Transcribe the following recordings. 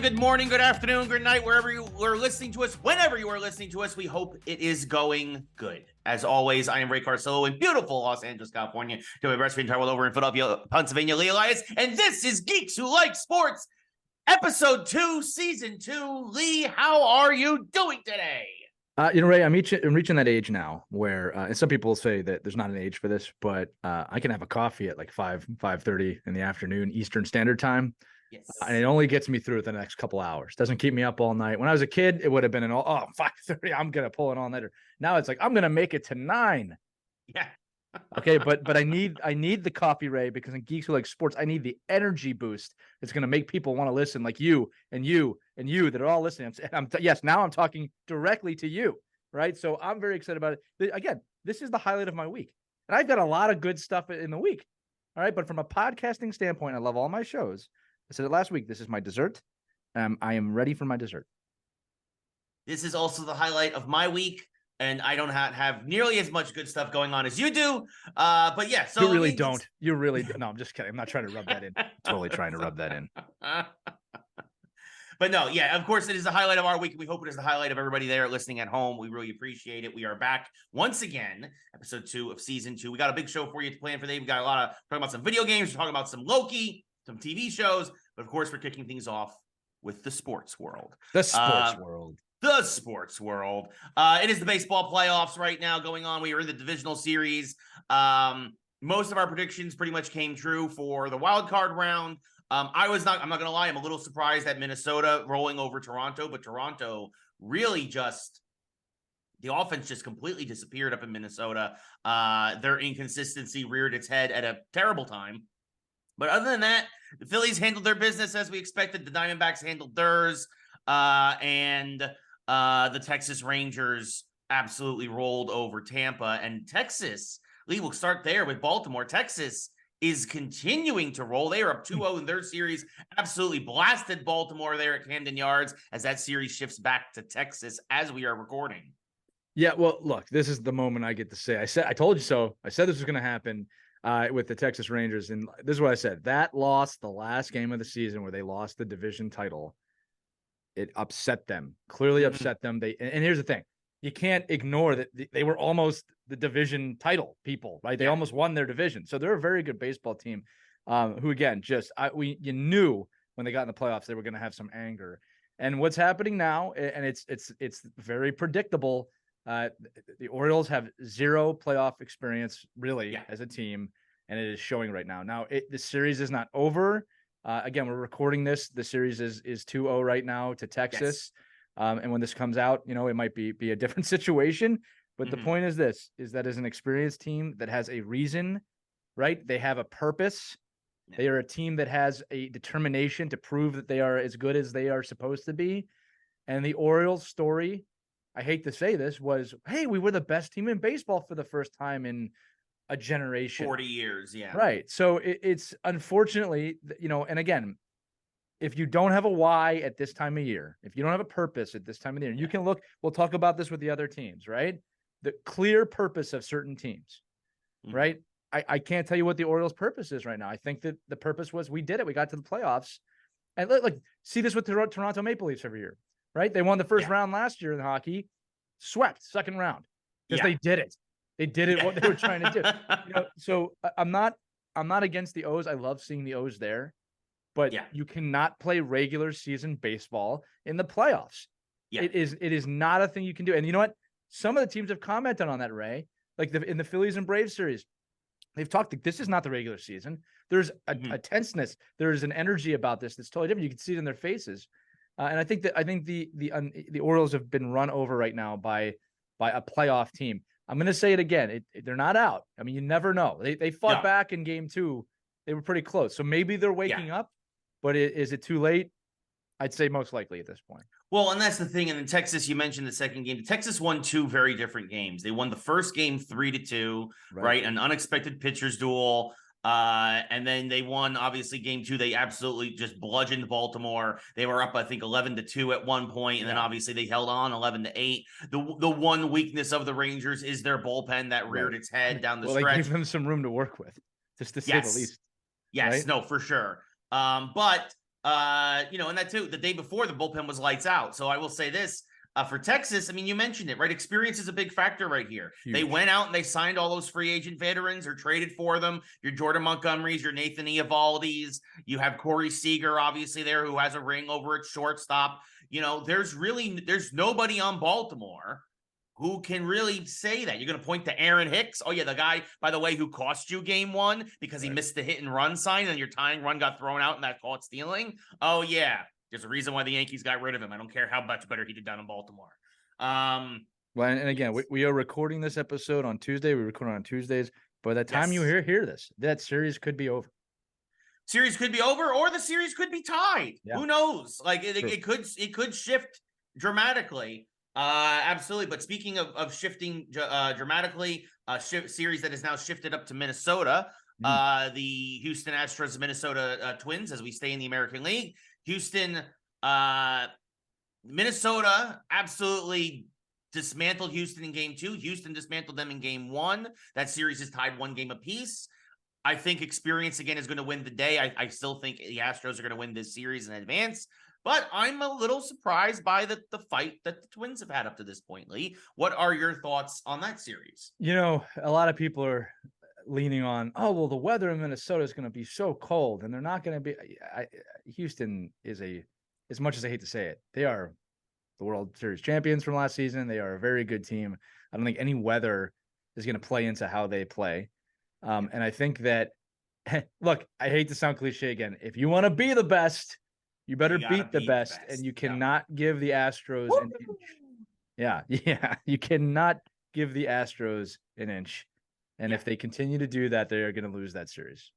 good morning, good afternoon, good night, wherever you are listening to us, whenever you are listening to us. We hope it is going good. As always, I am Ray Carsillo in beautiful Los Angeles, California. To my breastfeeding travel over in Philadelphia, Pennsylvania, Lee Elias. And this is Geeks Who Like Sports, Episode 2, Season 2. Lee, how are you doing today? Ray, I'm reaching that age now where, and some people say that there's not an age for this, but I can have a coffee at like 5:30 in the afternoon Eastern Standard Time. Yes. And it only gets me through the next couple hours. Doesn't keep me up all night. When I was a kid, it would have been 5:30. I'm going to pull it all nighter. Now it's like, I'm going to make it to 9. Yeah. Okay. But I need the coffee, Ray, because in Geeks Who Like Sports, I need the energy boost that's going to make people want to listen, like you and you and you that are all listening. Now I'm talking directly to you. Right. So I'm very excited about it. Again, this is the highlight of my week. And I've got a lot of good stuff in the week. All right. But from a podcasting standpoint, I love all my shows. I said it last week. This is my dessert. I am ready for my dessert. This is also the highlight of my week, and I don't have nearly as much good stuff going on as you do. But yeah, so you really don't. You really do. No, I'm just kidding. I'm not trying to rub that in. I'm totally trying to rub that in. But no, yeah, of course, it is the highlight of our week. We hope it is the highlight of everybody there listening at home. We really appreciate it. We are back once again, episode 2 of season 2. We got a big show for you to plan for today. We got a lot of talking about some video games. We're talking about some Loki, some TV shows. But of course, we're kicking things off with the sports world. The sports world. The sports world. It is the baseball playoffs right now going on. We are in the divisional series. Most of our predictions pretty much came true for the wild card round. I'm not going to lie. I'm a little surprised at Minnesota rolling over Toronto, but Toronto really the offense just completely disappeared up in Minnesota. Their inconsistency reared its head at a terrible time. But other than that, the Phillies handled their business as we expected. The Diamondbacks handled theirs. And the Texas Rangers absolutely rolled over Tampa. And Texas, Lee, we'll start there with Baltimore. Texas is continuing to roll. They are up 2-0 in their series. Absolutely blasted Baltimore there at Camden Yards as that series shifts back to Texas as we are recording. Yeah, well, look, this is the moment I get to say. I told you so. I said this was going to happen. With the Texas Rangers. And this is what I said. That loss, the last game of the season where they lost the division title, it upset them. Clearly upset them. And here's the thing. You can't ignore that they were almost the division title people, right? They almost won their division. So they're a very good baseball team who, again, you knew when they got in the playoffs, they were going to have some anger. And what's happening now, and it's very predictable. The Orioles have zero playoff experience really as a team, and it is showing right now. Now, the series is not over. Again, we're recording this. The series is 2-0 right now to Texas. Yes. And when this comes out, it might be a different situation. But the point is that as an experienced team that has a reason, right? They have a purpose. Yeah. They are a team that has a determination to prove that they are as good as they are supposed to be. And the Orioles story, I hate to say this, was, hey, we were the best team in baseball for the first time in a generation. 40 years, yeah. Right. So it's unfortunately, and again, if you don't have a why at this time of year, if you don't have a purpose at this time of the year, you can look, we'll talk about this with the other teams, right? The clear purpose of certain teams, right? I can't tell you what the Orioles' purpose is right now. I think that the purpose was we did it. We got to the playoffs. And see this with Toronto Maple Leafs every year. Right? They won the first round last year in hockey, swept second round because they did it. They did it what they were trying to do. So I'm not against the O's. I love seeing the O's there, but you cannot play regular season baseball in the playoffs. Yeah. It is not a thing you can do. And you know what? Some of the teams have commented on that, Ray. Like in the Phillies and Braves series, they've talked. This is not the regular season. There's a tenseness. There's an energy about this that's totally different. You can see it in their faces. And I think the Orioles have been run over right now by a playoff team. I'm going to say it again. They're not out. I mean, you never know. They fought back in game 2. They were pretty close. So maybe they're waking up, but is it too late? I'd say most likely at this point. Well, and that's the thing. And in Texas, you mentioned the second game. Texas won 2 very different games. They won the first game 3-2, right? An unexpected pitcher's duel. And then they won, obviously, game 2. They absolutely just bludgeoned Baltimore. They were up, I think, 11-2 at one point, and then obviously they held on 11-8. The one weakness of the Rangers is their bullpen that reared its head down the stretch. They gave them some room to work with, just to say the least. Yes, no, for sure. But And that too, the day before the bullpen was lights out. So I will say this. For Texas, I mean, you mentioned it, right? Experience is a big factor right here. Huge. They went out and they signed all those free agent veterans or traded for them. Your Jordan Montgomerys, your Nathan Eovaldi's. You have Corey Seager, obviously, there, who has a ring over at shortstop. There's nobody on Baltimore who can really say that. You're going to point to Aaron Hicks. Oh, yeah, the guy, by the way, who cost you game one because he missed the hit and run sign and your tying run got thrown out and that caught stealing. Oh, yeah. There's a reason why the Yankees got rid of him. I don't care how much better he did down in Baltimore. Well, and again, we are recording this episode on Tuesday. We record on Tuesdays. By the time you hear this, that series could be over. Series could be over, or the series could be tied. Yeah. Who knows? Like it could shift dramatically. Absolutely. But speaking of shifting dramatically, series that is now shifted up to Minnesota. The Houston Astros, Minnesota Twins, as we stay in the American League. Houston, Minnesota absolutely dismantled Houston in game 2. Houston dismantled them in game 1. That series is tied 1 game apiece. I think experience again is going to win the day. I still think the Astros are going to win this series in advance, but I'm a little surprised by the fight that the Twins have had up to this point, Lee. What are your thoughts on that series? A lot of people are leaning on, the weather in Minnesota is going to be so cold and they're not going to be. Houston is as much as I hate to say it, they are the World Series champions from last season. They are a very good team. I don't think any weather is going to play into how they play. And I think that, look, I hate to sound cliche again. If you want to be the best, you better beat the best. And you cannot give the Astros an inch. Yeah. You cannot give the Astros an inch. And if they continue to do that, they are going to lose that series.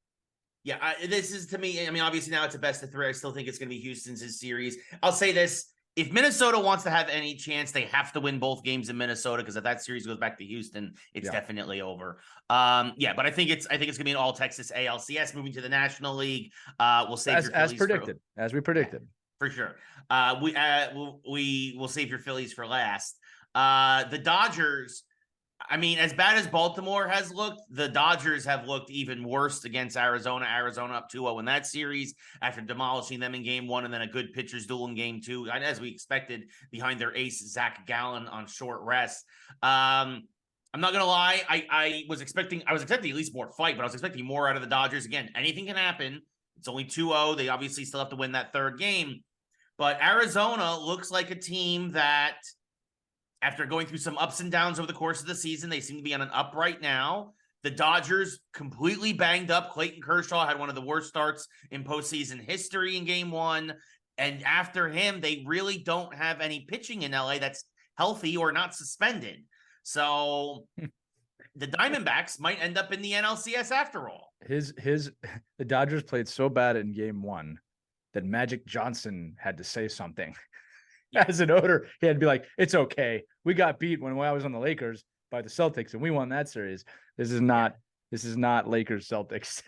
Yeah, this is, to me, I mean, obviously now it's a best of 3. I still think it's going to be Houston's series. I'll say this. If Minnesota wants to have any chance, they have to win both games in Minnesota, because if that series goes back to Houston, it's definitely over. But I think it's going to be an all Texas ALCS moving to the National League. We'll save your Phillies as we predicted. For sure. We will save your Phillies for last. The Dodgers, I mean, as bad as Baltimore has looked, the Dodgers have looked even worse against Arizona. Arizona up 2-0 in that series after demolishing them in game 1, and then a good pitcher's duel in game 2, as we expected, behind their ace, Zach Gallen, on short rest. I'm not going to lie. I was expecting at least more fight, but I was expecting more out of the Dodgers. Again, anything can happen. It's only 2-0. They obviously still have to win that third game. But Arizona looks like a team that, after going through some ups and downs over the course of the season, they seem to be on an up right now. The Dodgers completely banged up. Clayton Kershaw had one of the worst starts in postseason history in game 1. And after him, they really don't have any pitching in LA that's healthy or not suspended. So the Diamondbacks might end up in the NLCS after all. The Dodgers played so bad in game 1 that Magic Johnson had to say something. As an owner, he had to be like, it's okay. We got beat when I was on the Lakers by the Celtics and we won that series. This is not Lakers Celtics.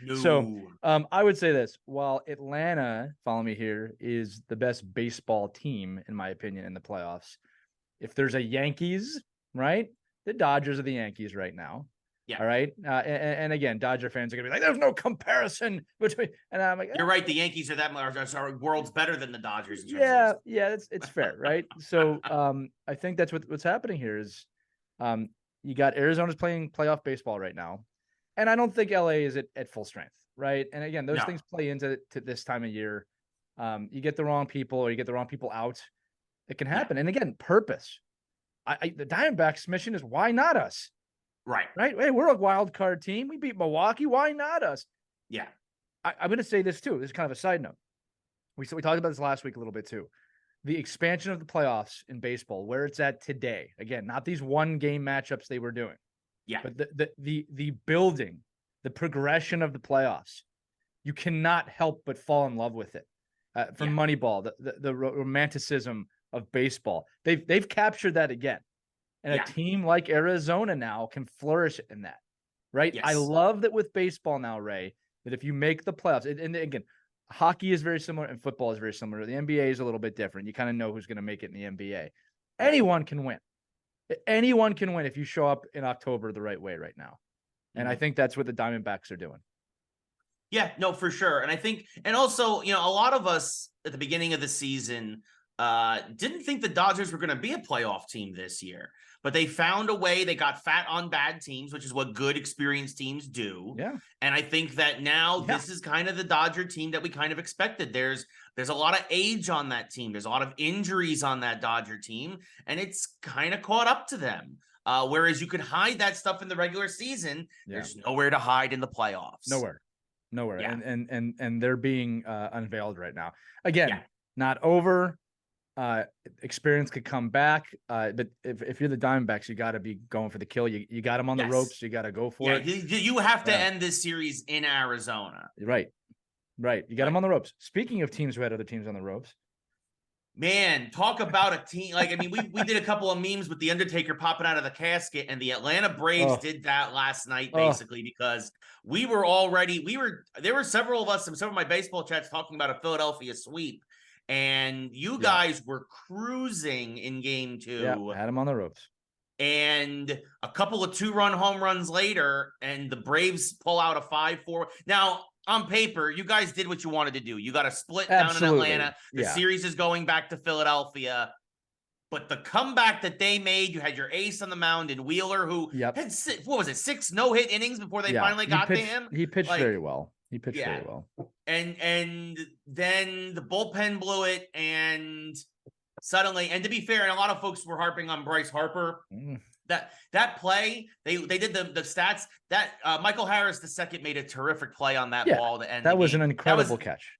No. So I would say this, while Atlanta, follow me here, is the best baseball team, in my opinion, in the playoffs. If there's a Yankees, right? The Dodgers are the Yankees right now. Yeah. All right. And again, Dodger fans are gonna be like, "There's no comparison between." And I'm like, "You're right. The Yankees are that much. Our world's better than the Dodgers." Yeah. It's fair, right? So, I think that's what's happening here is, you got Arizona's playing playoff baseball right now, and I don't think LA is at full strength, right? And again, those things play into this time of year. You get the wrong people, or you get the wrong people out. It can happen. And again, purpose. The Diamondbacks' mission is, why not us? Right. Hey, we're a wild card team. We beat Milwaukee. Why not us? Yeah. I'm going to say this too. This is kind of a side note. We talked about this last week a little bit too. The expansion of the playoffs in baseball, where it's at today. Again, not these 1-game matchups they were doing. Yeah. But the building, the progression of the playoffs, you cannot help but fall in love with it. From Moneyball, the romanticism of baseball. They've captured that again. And a team like Arizona now can flourish in that, right? Yes. I love that with baseball now, Ray, that if you make the playoffs, and again, hockey is very similar and football is very similar. The NBA is a little bit different. You kind of know who's going to make it in the NBA. Anyone can win. Anyone can win if you show up in October the right way right now. And I think that's what the Diamondbacks are doing. Yeah, no, for sure. And I think, and also, you know, a lot of us at the beginning of the season didn't think the Dodgers were going to be a playoff team this year, but they found a way. They got fat on bad teams, which is what good, experienced teams do. Yeah. And I think that now this is kind of the Dodger team that we kind of expected. There's a lot of age on that team. There's a lot of injuries on that Dodger team, and it's kind of caught up to them. Whereas you could hide that stuff in the regular season, there's nowhere to hide in the playoffs. Nowhere. Yeah. And they're being unveiled right now. Again, not over. Experience could come back. But if you're the Diamondbacks, you got to be going for the kill. You got them on the ropes. You got to go for it. You have to end this series in Arizona. Right. You got them on the ropes. Speaking of teams who had other teams on the ropes. Man, talk about a team. Like, I mean, we did a couple of memes with the Undertaker popping out of the casket, and the Atlanta Braves did that last night, basically, because there were several of us in some of my baseball chats talking about a Philadelphia sweep, and you guys were cruising in game 2. Yeah, had them on the ropes. And a couple of 2-run home runs later, and the Braves pull out a 5-4. Now, on paper, you guys did what you wanted to do. You got a split down in Atlanta. The series is going back to Philadelphia. But the comeback that they made, you had your ace on the mound in Wheeler, who had 6 no-hit innings before they finally got to him. He pitched very well. Very well. And then the bullpen blew it, and suddenly, and to be fair, and a lot of folks were harping on Bryce Harper. That play, they did the stats that Michael Harris II made a terrific play on that ball to end. That was an incredible catch.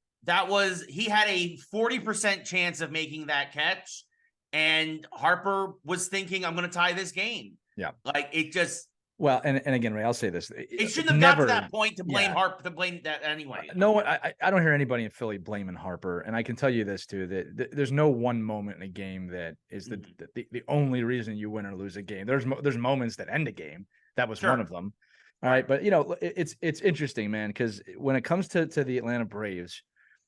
He had a 40% chance of making that catch, and Harper was thinking, I'm going to tie this game. Yeah. Like, it just. Well, and again, Ray, I'll say this. It shouldn't have got to that point to blame Harper, to blame that anyway. No, I don't hear anybody in Philly blaming Harper. And I can tell you this, too, that there's no one moment in a game that is the only reason you win or lose a game. There's moments that end a game. That was one of them. All right. But, you know, it's interesting, man, because when it comes to the Atlanta Braves,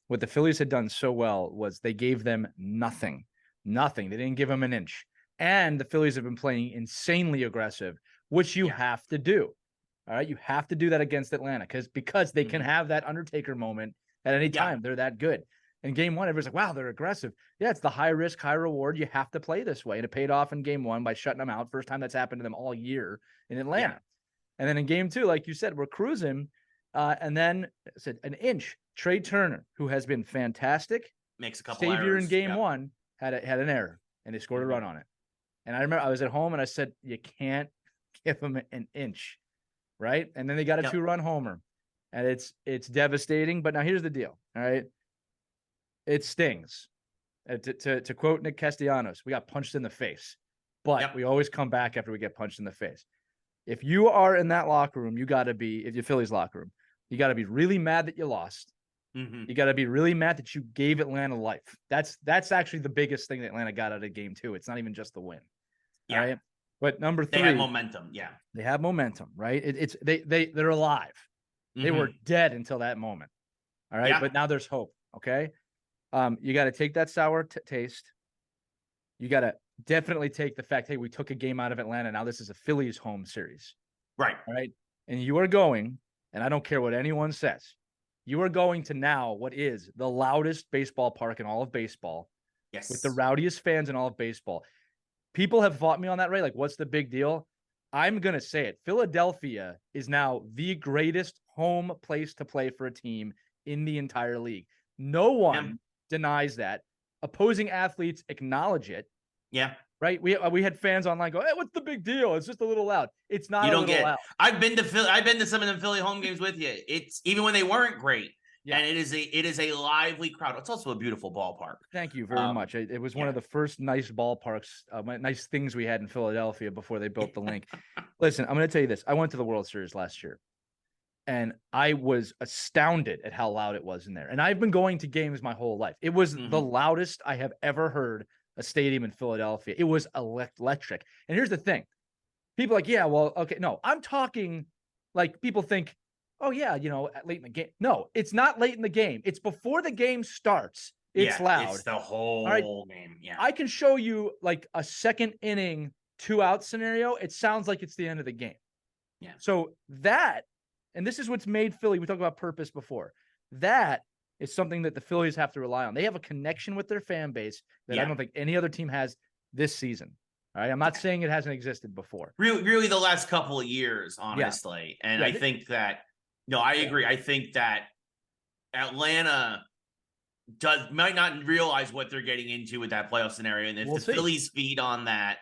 what the Phillies had done so well was they gave them nothing. They didn't give them an inch. And the Phillies have been playing insanely aggressive, which you have to do. All right. You have to do that against Atlanta because they can have that Undertaker moment at any time. They're that good. In game 1, everybody's like, wow, they're aggressive. Yeah, it's the high risk, high reward. You have to play this way. And it paid off in game 1 by shutting them out. First time that's happened to them all year in Atlanta. And then in game 2, like you said, we're cruising. And then an inch. Trey Turner, who has been fantastic. Makes a couple savior errors. In game 1, had an error, and they scored a run on it. And I remember I was at home and I said, you can't give them an inch, right? And then they got a 2-run homer, and it's devastating. But now here's the deal, all right? It stings. To quote Nick Castellanos, we got punched in the face, but we always come back after we get punched in the face. If you are in that locker room, you got to be, if you're Philly's locker room, you got to be really mad that you lost. You got to be really mad that you gave Atlanta life. That's actually the biggest thing that Atlanta got out of game 2. It's not even just the win. Right? But number 3, they have momentum. They have momentum, right? They're alive. They were dead until that moment. All right. But now there's hope. Okay. You got to take that sour taste. You got to definitely take the fact, hey, we took a game out of Atlanta. Now this is a Phillies home series. Right. All right. And you are going, and I don't care what anyone says, you are going to now what is the loudest baseball park in all of baseball. Yes. With the rowdiest fans in all of baseball. People have fought me on that, right? Like, what's the big deal? I'm going to say it. Philadelphia is now the greatest home place to play for a team in the entire league. No one denies that. Opposing athletes acknowledge it. Yeah. Right? We had fans online go, hey, what's the big deal? It's just a little loud. It's not a little loud. I've been to some of them Philly home games with you. It's even when they weren't great. Yeah. And it is a lively crowd. It's also a beautiful ballpark. Thank you very much. It was one of the first nice ballparks, nice things we had in Philadelphia before they built the link. Listen, I'm going to tell you this. I went to the World Series last year, and I was astounded at how loud it was in there. And I've been going to games my whole life. It was the loudest I have ever heard a stadium in Philadelphia. It was electric. And here's the thing. People are like, yeah, well, okay. No, I'm talking like people think, oh, yeah, late in the game. No, it's not late in the game. It's before the game starts. It's loud. It's the whole game. Yeah. I can show you like a second inning 2-out scenario. It sounds like it's the end of the game. Yeah. So that And this is what's made Philly. We talked about purpose before. That is something that the Phillies have to rely on. They have a connection with their fan base that I don't think any other team has this season. All right. I'm not saying it hasn't existed before. Really the last couple of years, honestly. And I think that, I agree. I think that Atlanta might not realize what they're getting into with that playoff scenario. And if the Phillies feed on that,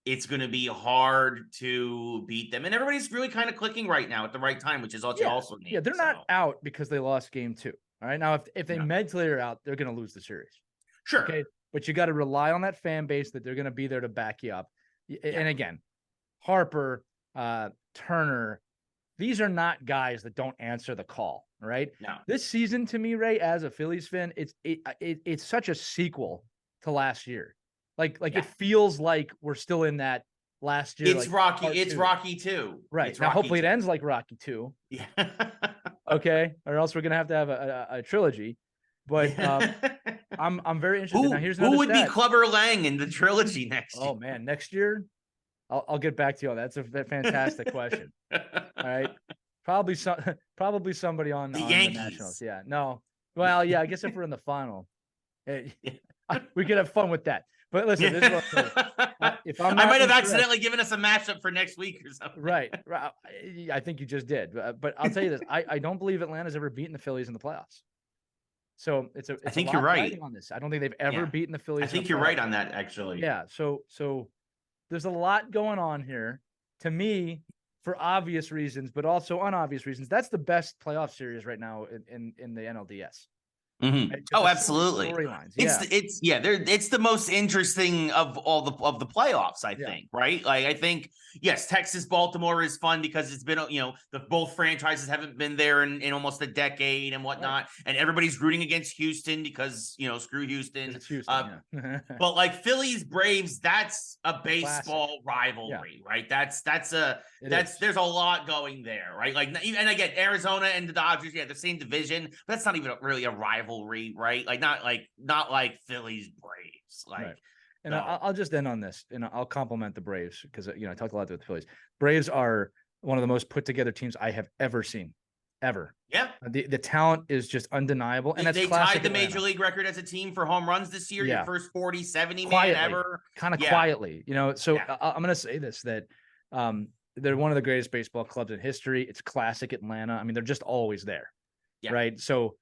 it's going to be hard to beat them. And everybody's really kind of clicking right now at the right time, which is what you also need. Yeah, they're not out because they lost game 2. All right. Now, if they mentally are out, they're going to lose the series. Sure. Okay. But you got to rely on that fan base that they're going to be there to back you up. And again, Harper, Turner, these are not guys that don't answer the call, right? No. This season, to me, Ray, as a Phillies fan, it's such a sequel to last year. It feels like we're still in that last year. It's Rocky. It's Rocky 2. Right. Now, hopefully it ends like Rocky 2. Yeah. Okay. Or else we're going to have a trilogy. But I'm very interested. Now, here's who would be Clubber Lang in the trilogy next year? Oh man, next year, I'll get back to you on that. That's a fantastic question. All right, probably somebody on the Yankees. The Nationals. Yeah, no. Well, yeah, I guess if we're in the final, we could have fun with that. But listen, this is what if I might have accidentally given us a matchup for next week or something. Right. I think you just did. But I'll tell you this: I don't believe Atlanta's ever beaten the Phillies in the playoffs. So I think you're right on this. I don't think they've ever beaten the Phillies. I think you're right on that, actually. Yeah. So there's a lot going on here. To me, for obvious reasons, but also unobvious reasons, that's the best playoff series right now in the NLDS. Mm-hmm. Oh, absolutely. Storylines. It's the most interesting of all the playoffs, I think, right? Like, I think, yes, Texas Baltimore is fun because it's been, both franchises haven't been there in almost a decade and whatnot, and everybody's rooting against Houston because screw Houston. It's Houston, but like Phillies Braves, that's a baseball rivalry, right? There's a lot going there, right? Like, and again, Arizona and the Dodgers, the same division, but that's not even really a rivalry, right? Like not like Phillies Braves, like. Right. And I'll just end on this, and I'll compliment the Braves because I talked a lot with the Phillies. Braves are one of the most put together teams I have ever seen, ever. Yeah, the talent is just undeniable, and they tied the major league record as a team for home runs this year. Your first 40-70 man ever, kind of quietly, So I'm going to say this that they're one of the greatest baseball clubs in history. It's classic Atlanta. I mean, they're just always there, right? So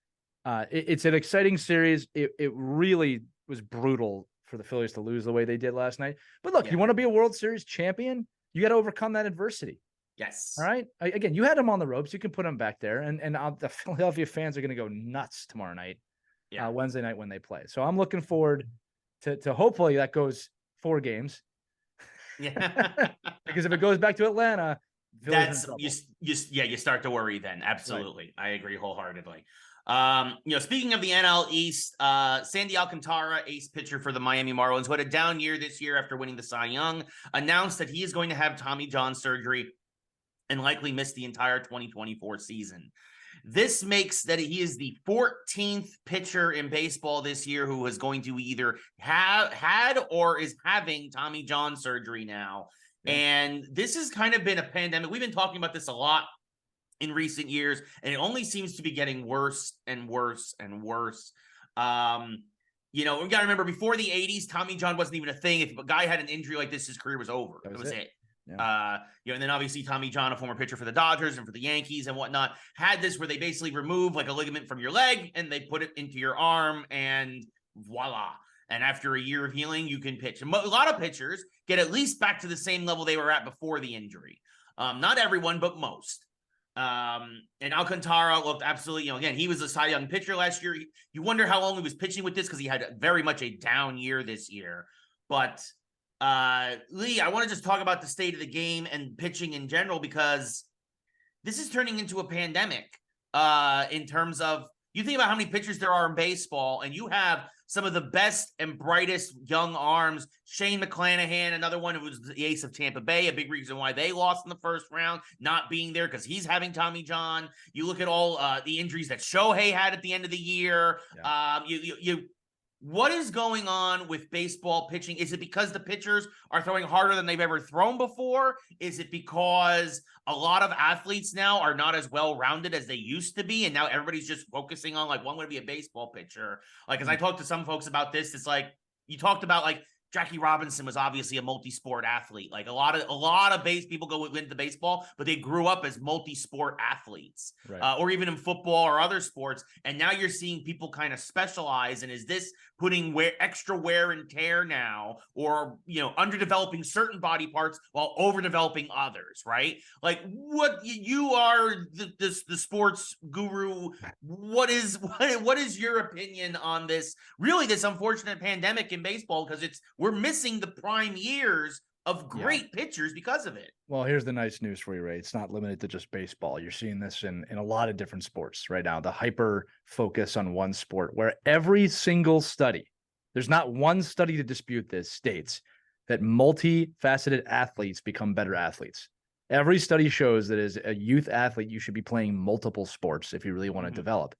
it's an exciting series. It really was brutal for the Phillies to lose the way they did last night. But look, you want to be a World Series champion, you got to overcome that adversity. Yes. All right. Again, you had them on the ropes. You can put them back there. And the Philadelphia fans are going to go nuts tomorrow night, Wednesday night when they play. So I'm looking forward to hopefully that goes 4 games. Yeah. Because if it goes back to Atlanta, that's you start to worry then. Absolutely. Right. I agree wholeheartedly. Speaking of the NL East, Sandy Alcantara, ace pitcher for the Miami Marlins, who had a down year this year after winning the Cy Young, announced that he is going to have Tommy John surgery and likely miss the entire 2024 season. This makes that he is the 14th pitcher in baseball this year who is going to either have had or is having Tommy John surgery now. Yeah. And this has kind of been a pandemic. We've been talking about this a lot in recent years, and it only seems to be getting worse and worse and worse. We got to remember, before the 80s, Tommy John wasn't even a thing. If a guy had an injury like this, his career was over. That was it. Yeah. And then obviously Tommy John, a former pitcher for the Dodgers and for the Yankees and whatnot, had this where they basically remove like a ligament from your leg and they put it into your arm, and voila. And after a year of healing, you can pitch. And a lot of pitchers get at least back to the same level they were at before the injury. Not everyone, but most. And Alcantara looked absolutely, again, he was a Cy Young pitcher last year. You wonder how long he was pitching with this because he had very much a down year this year. But Lee, I want to just talk about the state of the game and pitching in general, because this is turning into a pandemic in terms of, you think about how many pitchers there are in baseball, and you have some of the best and brightest young arms. Shane McClanahan, another one who was the ace of Tampa Bay, a big reason why they lost in the first round, not being there because he's having Tommy John. You look at all the injuries that Shohei had at the end of the year. Yeah. What is going on with baseball pitching? Is it because the pitchers are throwing harder than they've ever thrown before? Is it because a lot of athletes now are not as well-rounded as they used to be, and now everybody's just focusing on like, well, I'm going to be a baseball pitcher? Like, as I talked to some folks about this, it's like you talked about like Jackie Robinson was obviously a multi-sport athlete. Like a lot of base people go into baseball, but they grew up as multi-sport athletes, Right. or even in football or other sports. And now you're seeing people kind of specialize. And is this putting extra wear and tear now, or underdeveloping certain body parts while overdeveloping others? Right? Like, what you are the sports guru. What is your opinion on this? Really, this unfortunate pandemic in baseball, because we're missing the prime years of great pitchers because of it. Well, here's the nice news for you, Ray. It's not limited to just baseball. You're seeing this in a lot of different sports right now. The hyper focus on one sport, where every single study, there's not one study to dispute this, states that multifaceted athletes become better athletes. Every study shows that as a youth athlete, you should be playing multiple sports if you really want to develop.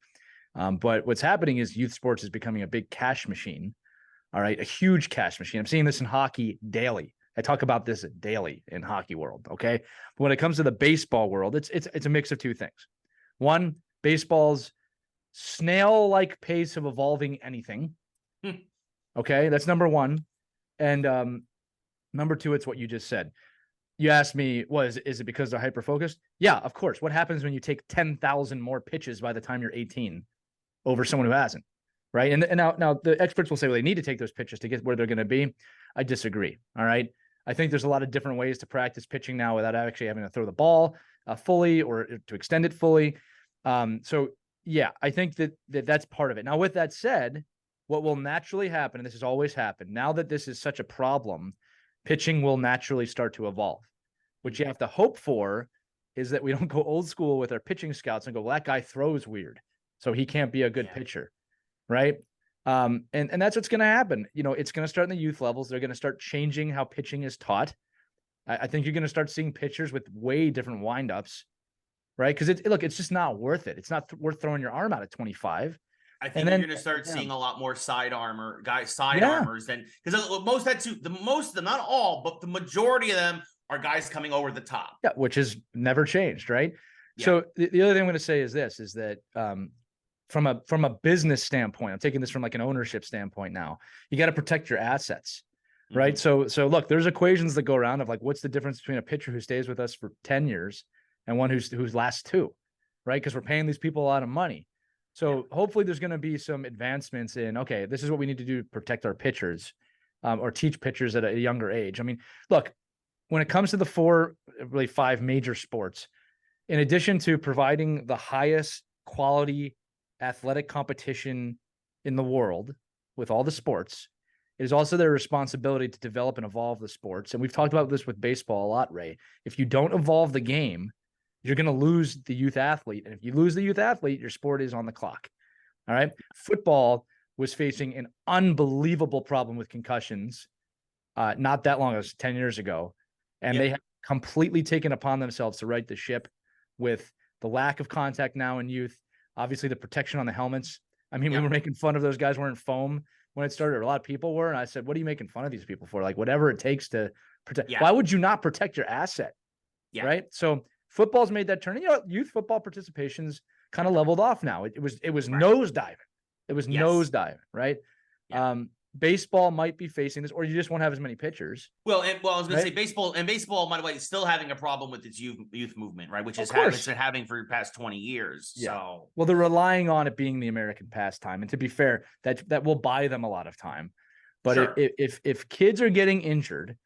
But what's happening is youth sports is becoming a big cash machine. All right, a huge cash machine. I'm seeing this in hockey daily. I talk about this daily in hockey world. Okay, but when it comes to the baseball world, it's a mix of two things. One, baseball's snail-like pace of evolving anything. Okay, that's number one. And number two, it's what you just said. You asked me, is it because they're hyper-focused? Yeah, of course. What happens when you take 10,000 more pitches by the time you're 18 over someone who hasn't? Right. And now the experts will say, well, they need to take those pitches to get where they're going to be. I disagree. All right. I think there's a lot of different ways to practice pitching now without actually having to throw the ball fully or to extend it fully. So, yeah, I think that's part of it. Now, with that said, what will naturally happen, and this has always happened, now that this is such a problem, pitching will naturally start to evolve. What you have to hope for is that we don't go old school with our pitching scouts and go, well, that guy throws weird, so he can't be a good pitcher. Right. And that's what's going to happen. It's going to start in the youth levels. They're going to start changing how pitching is taught. I think you're going to start seeing pitchers with way different windups. Right. Because it's just not worth it. It's not worth throwing your arm out at 25. I think you're going to start seeing a lot more side armors than, because most of them, not all, but the majority of them are guys coming over the top. Yeah. Which has never changed. Right. Yeah. So the other thing I'm going to say is this, is that, from a business standpoint, I'm taking this from like an ownership standpoint now, you got to protect your assets, right? So look, there's equations that go around of like, what's the difference between a pitcher who stays with us for 10 years and one who's lasts 2, right? Because we're paying these people a lot of money. So hopefully there's going to be some advancements in, okay, this is what we need to do to protect our pitchers, or teach pitchers at a younger age. I mean, look, when it comes to the 5 major sports, in addition to providing the highest quality athletic competition in the world with all the sports, it is also their responsibility to develop and evolve the sports. And we've talked about this with baseball a lot, Ray. If you don't evolve the game, you're going to lose the youth athlete. And if you lose the youth athlete, your sport is on the clock. All right. Football was facing an unbelievable problem with concussions not that long, it was 10 years ago. And they have completely taken upon themselves to right the ship with the lack of contact now in youth. Obviously, the protection on the helmets. I mean, we were making fun of those guys wearing foam when it started. A lot of people were. And I said, what are you making fun of these people for? Like, whatever it takes to protect. Why would you not protect your asset? Right. So football's made that turn. And, youth football participation's kind of leveled off now. It was nosediving. It was nosediving. Right. Baseball might be facing this, or you just won't have as many pitchers. Well, I was going to say baseball, by the way, is still having a problem with its youth movement, right? Which is it's been having for the past 20 years. Yeah. So, well, they're relying on it being the American pastime, and to be fair, that will buy them a lot of time. But if kids are getting injured,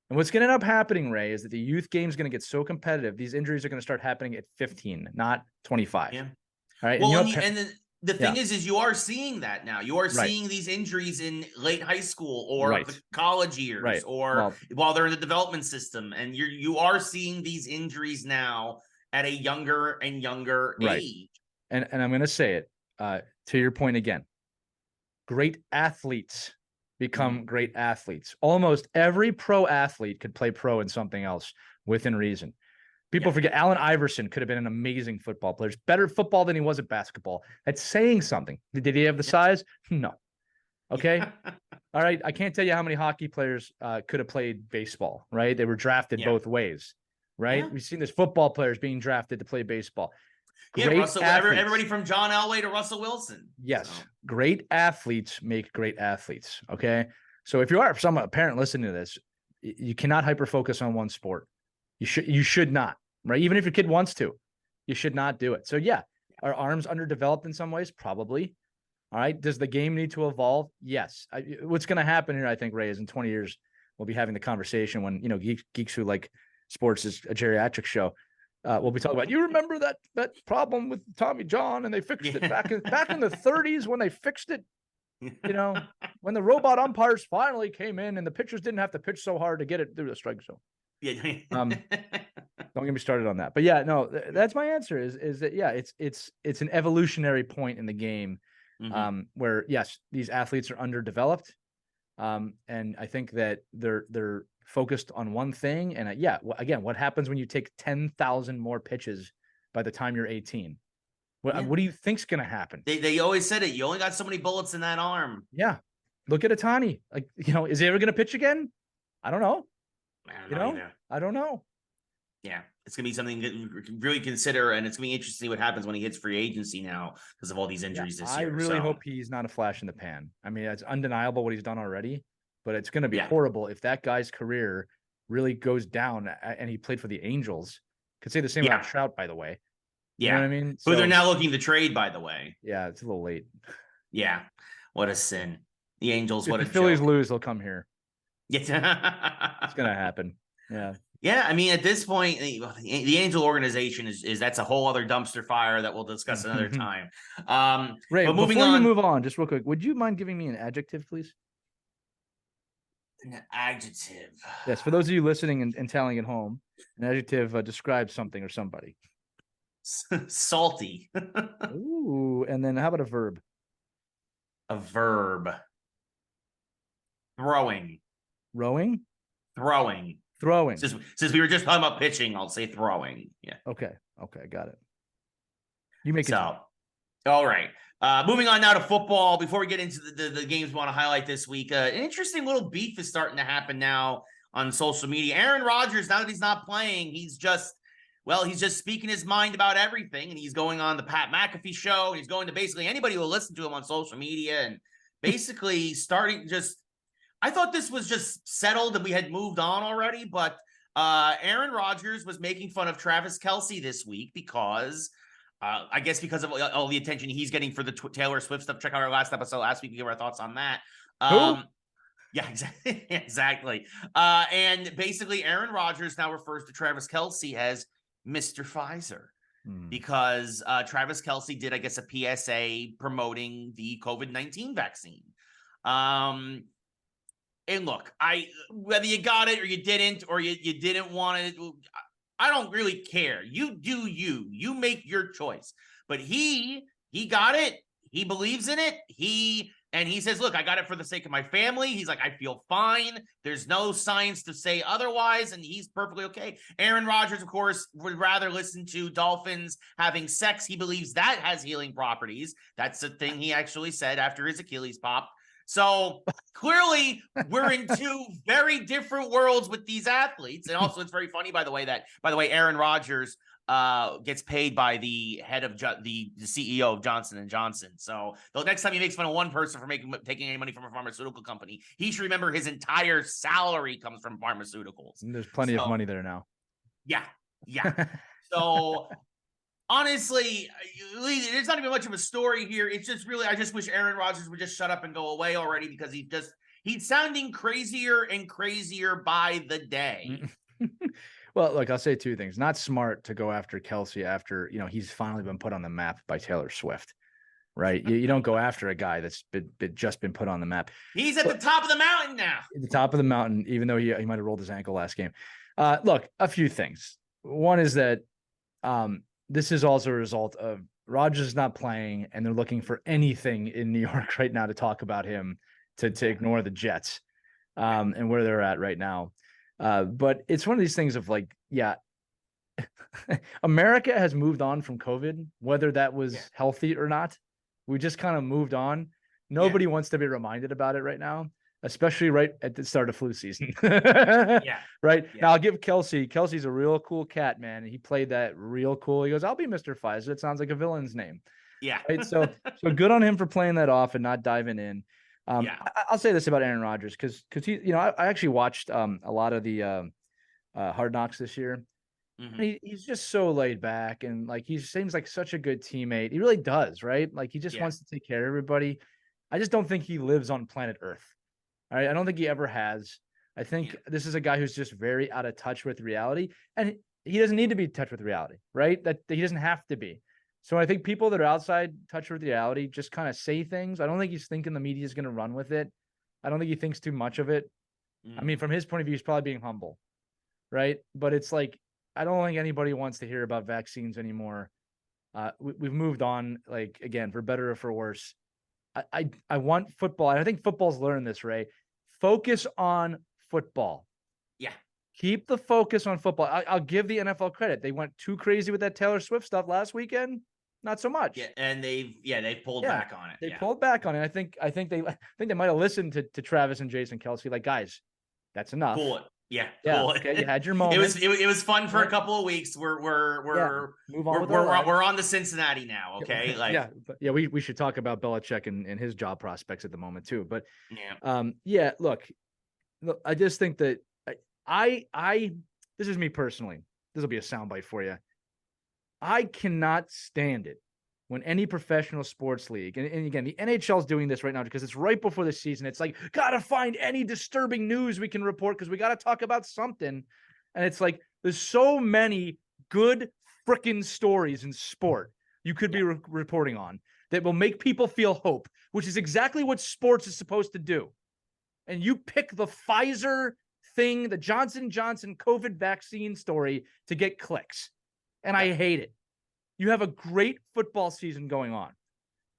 and what's going to end up happening, Ray, is that the youth game is going to get so competitive, these injuries are going to start happening at 15, not 25. Yeah. All right. Well, the thing is you are seeing that now. You are seeing these injuries in late high school or the college years, or while they're in the development system, and you are seeing these injuries now at a younger and younger age. And I'm going to say it to your point again. Great athletes become great athletes. Almost every pro athlete could play pro in something else within reason. People forget Allen Iverson could have been an amazing football player. Better football than he was at basketball. That's saying something. Did he have the size? No. Okay. All right. I can't tell you how many hockey players could have played baseball, right? They were drafted both ways, right? Yeah. We've seen this football players being drafted to play baseball. Yeah, Great Russell. athletes. Everybody from John Elway to Russell Wilson. Yes, So. great athletes make great athletes. Okay, so if you are some parent listening to this, you cannot hyper focus on one sport. You should not, right? Even if your kid wants to, you should not do it. So yeah, are arms underdeveloped in some ways? Probably. All right. Does the game need to evolve? Yes. What's going to happen here, I think, Ray, is in 20 years we'll be having the conversation when Geeks Who Like Sports is a geriatric show. We'll be talking about, you remember that problem with Tommy John, and they fixed it back in the 30s when they fixed it, when the robot umpires finally came in and the pitchers didn't have to pitch so hard to get it through the strike zone. Yeah. Don't get me started on that. But yeah, no, that's my answer is that, yeah, it's an evolutionary point in the game, where yes, these athletes are underdeveloped. And I think that they're focused on one thing. And again, what happens when you take 10,000 more pitches by the time you're 18? What do you think's going to happen? They always said it. You only got so many bullets in that arm. Yeah. Look at Otani. Like, is he ever going to pitch again? I don't know. I don't know. Yeah, it's going to be something that we can really consider, and it's going to be interesting to see what happens when he hits free agency now because of all these injuries this year. I really hope he's not a flash in the pan. I mean, it's undeniable what he's done already, but it's going to be horrible if that guy's career really goes down. And he played for the Angels. Could say the same about Trout, by the way. You know what I mean? Who they're now looking to trade, by the way. Yeah, it's a little late. Yeah, what a sin. The Angels, what a joke. If the Phillies lose, they'll come here. Yeah. It's going to happen. Yeah. Yeah, I mean, at this point, the Angel organization is that's a whole other dumpster fire that we'll discuss another time. Ray, but moving before on, you move on, just real quick, would you mind giving me an adjective, please? An adjective. Yes, for those of you listening and tallying at home, an adjective describes something or somebody. Salty. Ooh, and then how about a verb? A verb. Throwing. Rowing? Throwing. Throwing. Since we were just talking about pitching, I'll say throwing. Yeah. Okay, got it. You make it. So, all right. Moving on now to football. Before we get into the games we want to highlight this week, an interesting little beef is starting to happen now on social media. Aaron Rodgers, now that he's not playing, he's just speaking his mind about everything, and he's going on the Pat McAfee show, and he's going to basically anybody who will listen to him on social media, and basically starting just. I thought this was just settled and we had moved on already, but Aaron Rodgers was making fun of Travis Kelce this week because I guess because of all the attention he's getting for the Taylor Swift stuff. Check out our last episode last week to give our thoughts on that. Yeah, exactly. And basically Aaron Rodgers now refers to Travis Kelce as Mr. Pfizer because Travis Kelce did, I guess, a PSA promoting the COVID-19 vaccine. And look, whether you got it or you didn't, or you didn't want it, I don't really care. You do you. You make your choice. But he got it. He believes in it. He says, look, I got it for the sake of my family. He's like, I feel fine. There's no science to say otherwise, and he's perfectly okay. Aaron Rodgers, of course, would rather listen to dolphins having sex. He believes that has healing properties. That's the thing he actually said after his Achilles popped. So clearly we're in two very different worlds with these athletes. And also it's very funny, by the way, Aaron Rodgers gets paid by the head of the CEO of Johnson & Johnson. So the next time he makes fun of one person for taking any money from a pharmaceutical company, he should remember his entire salary comes from pharmaceuticals. And there's plenty of money there now. Yeah. So honestly, there's not even much of a story here. It's just really, I just wish Aaron Rodgers would just shut up and go away already because he's sounding crazier and crazier by the day. Well, look, I'll say two things. Not smart to go after Kelce after, he's finally been put on the map by Taylor Swift, right? You don't go after a guy that's just been put on the map. He's at the top of the mountain now. At the top of the mountain, even though he might have rolled his ankle last game. Look, a few things. One is that this is also a result of Rodgers not playing, and they're looking for anything in New York right now to talk about him to ignore the Jets and where they're at right now. But it's one of these things of like, America has moved on from COVID, whether that was healthy or not. We just kind of moved on. Nobody wants to be reminded about it right now, especially right at the start of flu season. Yeah. Right. Yeah. Now I'll give Kelsey's a real cool cat, man. He played that real cool. He goes, I'll be Mr. Pfizer. It sounds like a villain's name. Yeah. Right. So good on him for playing that off and not diving in. Yeah. I'll say this about Aaron Rodgers because he, I actually watched a lot of the Hard Knocks this year. He's just so laid back and like he seems like such a good teammate. He really does, right? Like he just wants to take care of everybody. I just don't think he lives on planet Earth. All right. I don't think he ever has. I think this is a guy who's just very out of touch with reality, and he doesn't need to be in touch with reality, right? That he doesn't have to be. So I think people that are outside touch with reality just kind of say things. I don't think he's thinking the media is going to run with it. I don't think he thinks too much of it. I mean, from his point of view, he's probably being humble, right? But it's like, I don't think anybody wants to hear about vaccines anymore. We've moved on, like, again, for better or for worse. I want football. And I think football's learned this, Ray. Focus on football. Yeah. Keep the focus on football. I'll give the NFL credit. They went too crazy with that Taylor Swift stuff last weekend. Not so much. Yeah, and they've pulled back on it. They pulled back on it. I think they might have listened to Travis and Jason Kelce. Like, guys, that's enough. Cool it. Yeah. Okay, you had your moment. It was fun for a couple of weeks. We're on to Cincinnati now. Okay. Like we should talk about Belichick and his job prospects at the moment too. But look, I just think that I this is me personally. This will be a soundbite for you. I cannot stand it when any professional sports league, and again, the NHL is doing this right now because it's right before the season. It's like, gotta find any disturbing news we can report because we got to talk about something. And it's like, there's so many good freaking stories in sport you could be reporting on that will make people feel hope, which is exactly what sports is supposed to do. And you pick the Pfizer thing, the Johnson & Johnson COVID vaccine story to get clicks. And I hate it. You have a great football season going on.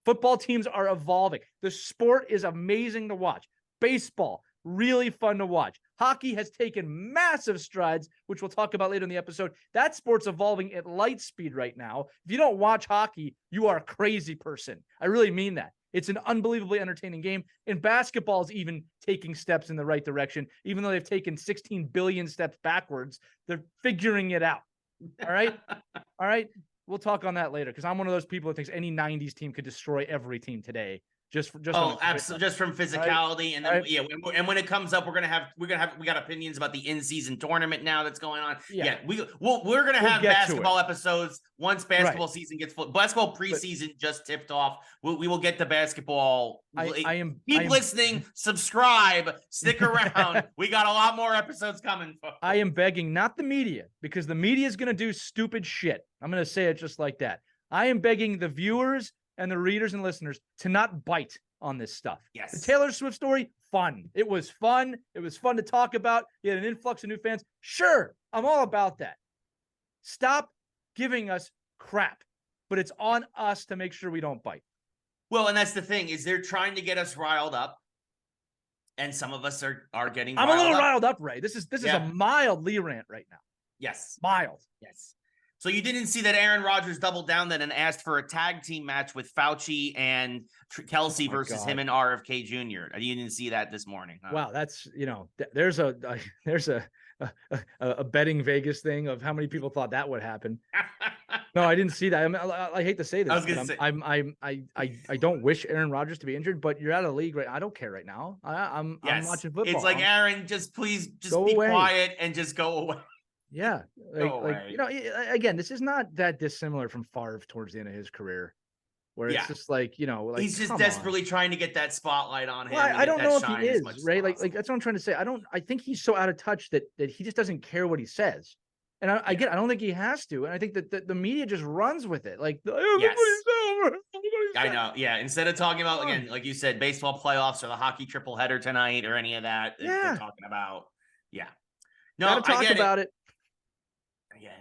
Football teams are evolving. The sport is amazing to watch. Baseball, really fun to watch. Hockey has taken massive strides, which we'll talk about later in the episode. That sport's evolving at light speed right now. If you don't watch hockey, you are a crazy person. I really mean that. It's an unbelievably entertaining game. And basketball is even taking steps in the right direction. Even though they've taken 16 billion steps backwards, they're figuring it out. All right? All right? We'll talk on that later because I'm one of those people that thinks any 90s team could destroy every team today. Just from physicality, and then and when it comes up, we got opinions about the in-season tournament now that's going on. We're gonna have basketball episodes once basketball season gets full. Basketball preseason just tipped off. We will get to basketball. Keep listening, subscribe, stick around. We got a lot more episodes coming. I am begging, not the media, because the media is gonna do stupid shit. I'm gonna say it just like that. I am begging the viewers and the readers and listeners to not bite on this stuff. Yes. The Taylor Swift story, fun. It was fun. It was fun to talk about. You had an influx of new fans. Sure, I'm all about that. Stop giving us crap, but it's on us to make sure we don't bite. Well, and that's the thing, is they're trying to get us riled up, and some of us are getting I'm a little riled up, Ray. This is a mild Lee rant right now. Yes. Mild. Yes. So you didn't see that Aaron Rodgers doubled down then and asked for a tag team match with Fauci and Kelce versus him and RFK Jr. You didn't see that this morning. Huh? Wow, that's there's a betting Vegas thing of how many people thought that would happen. No, I didn't see that. I mean, I hate to say this. I don't wish Aaron Rodgers to be injured, but you're out of the league right. I don't care right now. I'm watching football. It's like, Aaron, just please be quiet and just go away. Yeah. Again, this is not that dissimilar from Favre towards the end of his career, where it's just like, he's just desperately trying to get that spotlight on him. Well, I don't know if he is, right? Like that's what I'm trying to say. I think he's so out of touch that he just doesn't care what he says. And I don't think he has to. And I think that the media just runs with it. Like, I know. Yeah. Instead of talking about, again, like you said, baseball playoffs or the hockey triple header tonight or any of that, they're talking about. Yeah. No, gotta talk about it. Yeah.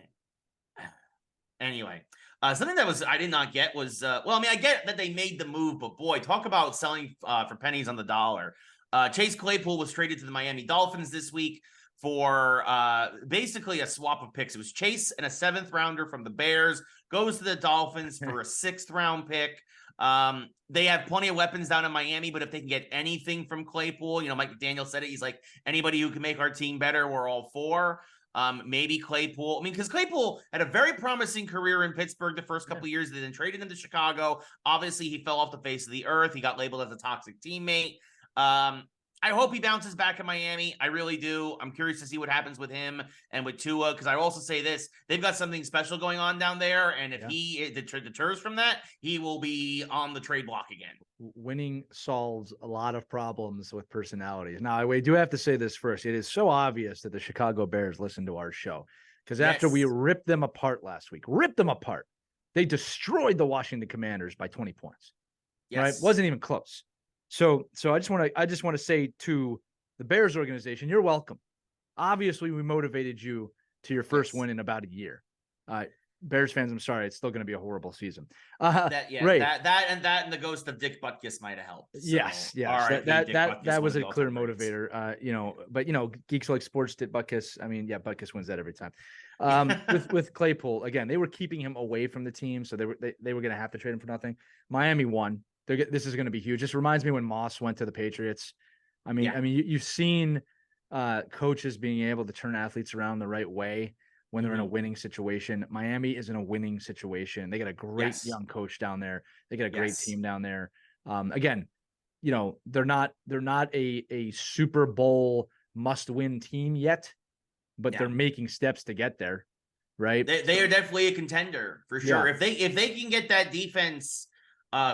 Anyway, something that I did not get was, I get that they made the move, but boy, talk about selling for pennies on the dollar. Chase Claypool was traded to the Miami Dolphins this week for basically a swap of picks. It was Chase and a 7th rounder from the Bears goes to the Dolphins for a 6th round pick. They have plenty of weapons down in Miami, but if they can get anything from Claypool, Mike McDaniel said it. He's like, anybody who can make our team better, we're all for. Maybe Claypool. Because Claypool had a very promising career in Pittsburgh the first couple of years. They then traded him to Chicago. Obviously, he fell off the face of the earth. He got labeled as a toxic teammate. I hope he bounces back in Miami. I really do. I'm curious to see what happens with him and with Tua, because I also say this, they've got something special going on down there. And if he deters from that, he will be on the trade block again. Winning solves a lot of problems with personalities. Now, I do have to say this first. It is so obvious that the Chicago Bears listen to our show, because after we ripped them apart last week, they destroyed the Washington Commanders by 20 points. Right? Wasn't even close. So I just want to say to the Bears organization, you're welcome. Obviously, we motivated you to your first win in about a year. Bears fans, I'm sorry, it's still going to be a horrible season. That and the ghost of Dick Butkus might have helped. So, yes, that was a clear motivator. But Geeks Who Like Sports did Butkus. I mean, Butkus wins that every time. With Claypool, again, they were keeping him away from the team, so they were going to have to trade him for nothing. Miami won. This is going to be huge. Just reminds me when Moss went to the Patriots. I mean, you've seen coaches being able to turn athletes around the right way when they're in a winning situation. Miami is in a winning situation. They got a great young coach down there. They got a great team down there. Again, they're not a Super Bowl must-win team yet, but they're making steps to get there. Right? They are definitely a contender for sure. Yeah. If they can get that defense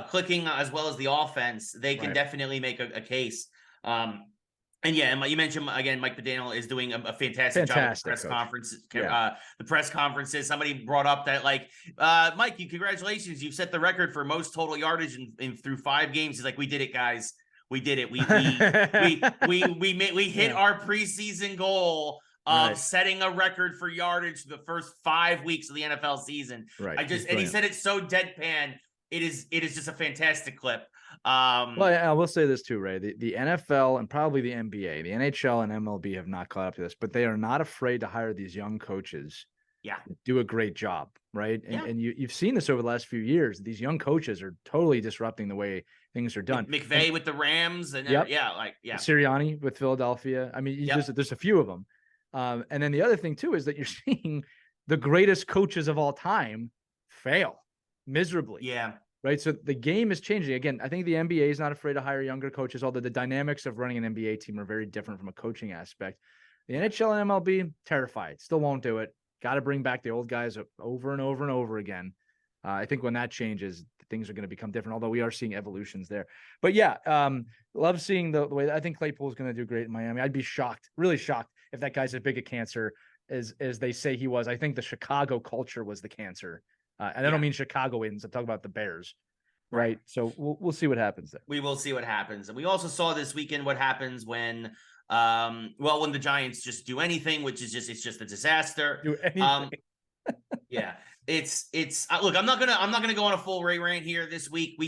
clicking as well as the offense, they can definitely make a case. And you mentioned again, Mike McDaniel is doing a fantastic job with the press conferences. The press conferences. Somebody brought up that Mike, congratulations, you've set the record for most total yardage in through 5 games. He's like, we did it, guys. We did it. We hit our preseason goal of setting a record for yardage for the first 5 weeks of the NFL season. Right. He said it so deadpan. It is just a fantastic clip. Well, I will say this too, Ray. The NFL and probably the NBA, the NHL and MLB have not caught up to this, but they are not afraid to hire these young coaches. Yeah, do a great job, right? And you've seen this over the last few years. These young coaches are totally disrupting the way things are done. McVay with the Rams, and Sirianni with Philadelphia. I mean, there's a few of them. And then the other thing too is that you're seeing the greatest coaches of all time fail miserably. Yeah. Right. So the game is changing. Again, I think the NBA is not afraid to hire younger coaches, although the dynamics of running an NBA team are very different from a coaching aspect. The NHL and MLB, terrified. Still won't do it. Got to bring back the old guys over and over and over again. I think when that changes, things are going to become different, although we are seeing evolutions there. But love seeing the way. I think Claypool is going to do great in Miami. I'd be shocked, really shocked, if that guy's as big a cancer as they say he was. I think the Chicago culture was the cancer. And I don't mean Chicagoans. I'm talking about the Bears, right? So we'll see what happens there. We will see what happens. And we also saw this weekend what happens when when the Giants just do anything, which is just a disaster. Do anything. It's look, I'm not gonna go on a full Ray rant here this week.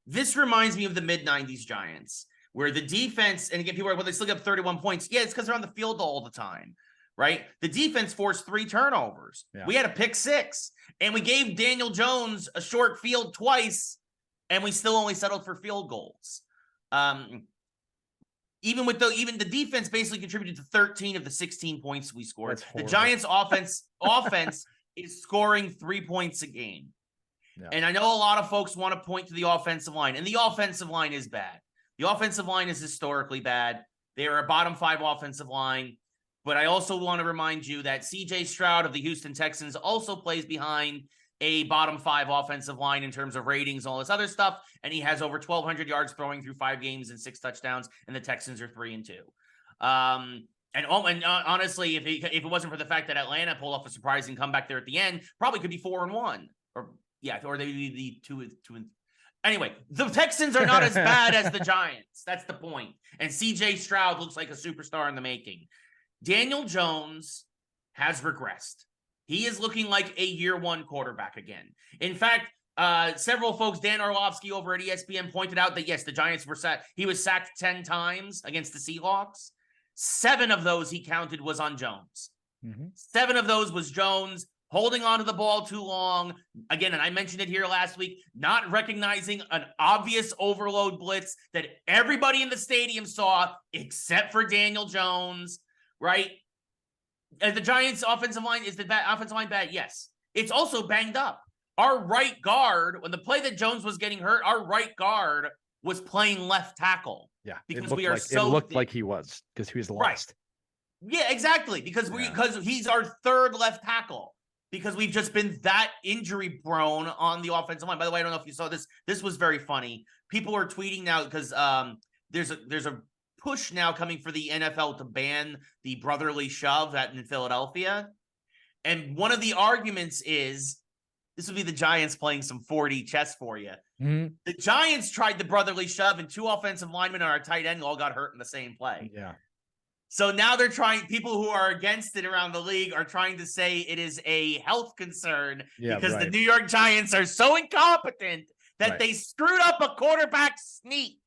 This reminds me of the mid-90s Giants, where the defense, and again, people are, well, they still get 31 points. Yeah, it's because they're on the field all the time. Right? The defense forced 3 turnovers. Yeah. We had a pick 6, and we gave Daniel Jones a short field twice, and we still only settled for field goals. Even the defense basically contributed to 13 of the 16 points we scored. The Giants offense is scoring 3 points a game. Yeah. And I know a lot of folks want to point to the offensive line, and the offensive line is bad. The offensive line is historically bad. They are a bottom 5 offensive line. But I also want to remind you that C.J. Stroud of the Houston Texans also plays behind a bottom 5 offensive line in terms of ratings and all this other stuff. And he has over 1,200 yards throwing through 5 games and 6 touchdowns. And the Texans are 3-2. And honestly, if it wasn't for the fact that Atlanta pulled off a surprising comeback there at the end, probably could be 4-1. Or they'd be 2-2. Anyway, the Texans are not as bad as the Giants. That's the point. And C.J. Stroud looks like a superstar in the making. Daniel Jones has regressed. He is looking like a year 1 quarterback again. In fact, several folks, Dan Orlovsky over at ESPN, pointed out that, yes, the Giants were he was sacked 10 times against the Seahawks. 7 of those he counted was on Jones. 7 of those was Jones holding on to the ball too long. Again, and I mentioned it here last week, not recognizing an obvious overload blitz that everybody in the stadium saw except for Daniel Jones, right? The Giants' offensive line, is the offensive line bad? Yes. It's also banged up. Our right guard, when the play that Jones was getting hurt, our right guard was playing left tackle. Yeah, because it looked like he was because he was lost. Right. Yeah, exactly. Because he's our third left tackle. Because we've just been that injury prone on the offensive line. By the way, I don't know if you saw this. This was very funny. People are tweeting now because there's a push now coming for the NFL to ban the brotherly shove in Philadelphia. And one of the arguments is this would be the Giants playing some 4D chess for you. Mm-hmm. The Giants tried the brotherly shove, and 2 offensive linemen and our tight end all got hurt in the same play. Yeah. So now they're trying, people who are against it around the league are trying to say it is a health concern because the New York Giants are so incompetent that they screwed up a quarterback sneak.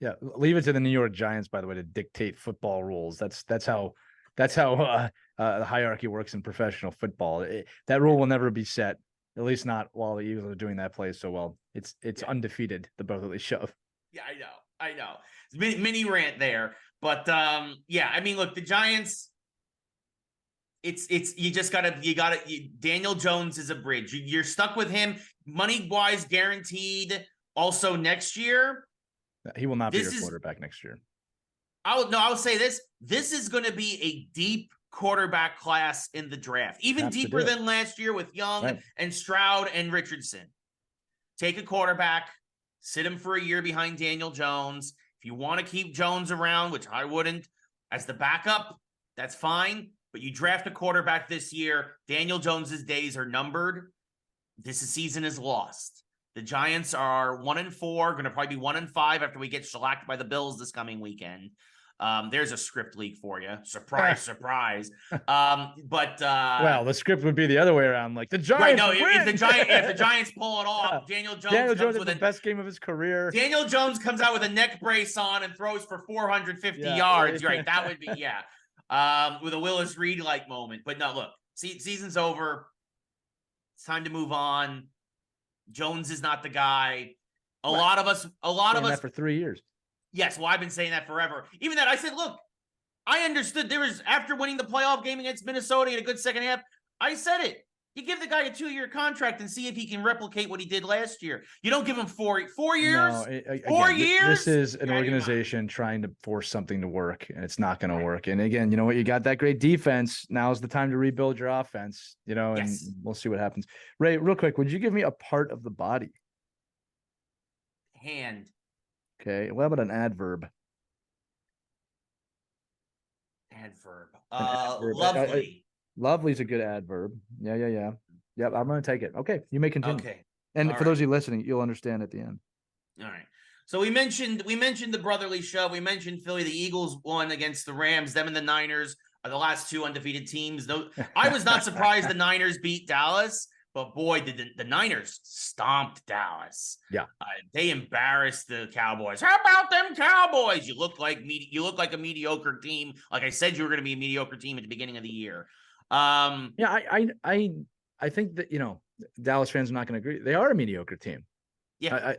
Yeah, leave it to the New York Giants, by the way, to dictate football rules. That's how the hierarchy works in professional football. That rule will never be set, at least not while the Eagles are doing that play so well. It's undefeated, the brotherly shove. Yeah, I know. Mini rant there. But I mean, look, the Giants, Daniel Jones is a bridge. You're stuck with him, money wise guaranteed. Also next year, he will not be your quarterback next year. I'll say this. This is going to be a deep quarterback class in the draft, even deeper than last year with Young and Stroud and Richardson. Take a quarterback, sit him for a year behind Daniel Jones. If you want to keep Jones around, which I wouldn't, as the backup, that's fine. But you draft a quarterback this year. Daniel Jones's days are numbered. This season is lost. The Giants are 1-4, going to probably be 1-5 after we get shellacked by the Bills this coming weekend. There's a script leak for you. Surprise, surprise. Well, the script would be the other way around. Like the Giants. Right, no, if the Giants pull it off, Daniel Jones comes with the best game of his career. Daniel Jones comes out with a neck brace on and throws for 450 yards. Right, that would be with a Willis Reed like moment. But no, look, season's over. It's time to move on. Jones is not the guy. A lot of us for 3 years. Yes, well, I've been saying that forever. Even that, I said, look, I understood there was, after winning the playoff game against Minnesota in a good second half, I said it. You give the guy a 2-year contract and see if he can replicate what he did last year. You don't give him 4 years. No, 4 years? This is an organization trying to force something to work, and it's not going to work. And again, you know what? You got that great defense. Now's the time to rebuild your offense, and we'll see what happens. Ray, real quick, would you give me a part of the body? Hand. Okay. What about an adverb? Adverb. Lovely. Lovely is a good adverb. Yeah. Yep, I'm going to take it. Okay, you may continue. Okay. And for those of you listening, you'll understand at the end. All right. So we mentioned the brotherly shove. We mentioned Philly. The Eagles won against the Rams. Them and the Niners are the last 2 undefeated teams. I was not surprised the Niners beat Dallas. But boy, did the Niners stomped Dallas. Yeah, they embarrassed the Cowboys. How about them Cowboys? You look like a mediocre team. Like I said, you were going to be a mediocre team at the beginning of the year. I think that Dallas fans are not going to agree. They are a mediocre team. Yeah,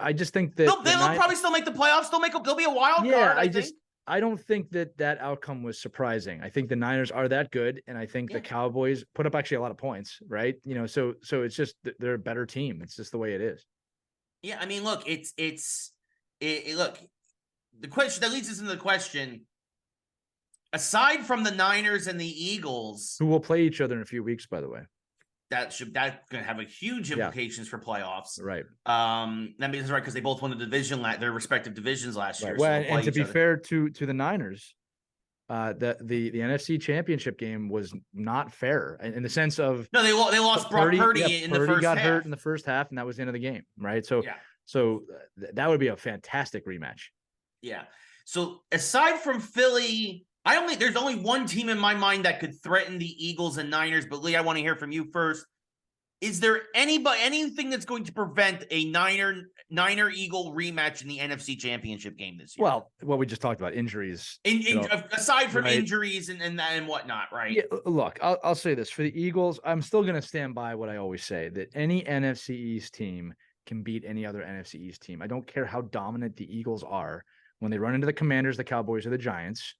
I just think that they'll probably still make the playoffs. They'll be a wild card. I don't think that outcome was surprising. I think the Niners are that good, and I think the Cowboys put up actually a lot of points, right? So it's just they're a better team. It's just the way it is. Yeah, I mean, look, look. The question that leads us into the question: aside from the Niners and the Eagles, who will play each other in a few weeks, by the way. That's going to have a huge implications for playoffs, right? That means because they both won the division, their respective divisions last year. Well, and to be fair to the Niners, the NFC Championship game was not fair in the sense of they lost Brock Purdy in the first half. Purdy got hurt in the first half, and that was the end of the game, right? So that would be a fantastic rematch. Yeah. So aside from Philly. There's only one team in my mind that could threaten the Eagles and Niners, but Lee, I want to hear from you first. Is there anything that's going to prevent a Niner Eagle rematch in the NFC Championship game this year? Well, what we just talked about, injuries. Aside from right? injuries and whatnot, right? Yeah, look, I'll say this for the Eagles. I'm still going to stand by what I always say, that any NFC East team can beat any other NFC East team. I don't care how dominant the Eagles are. When they run into the Commanders, the Cowboys, or the Giants,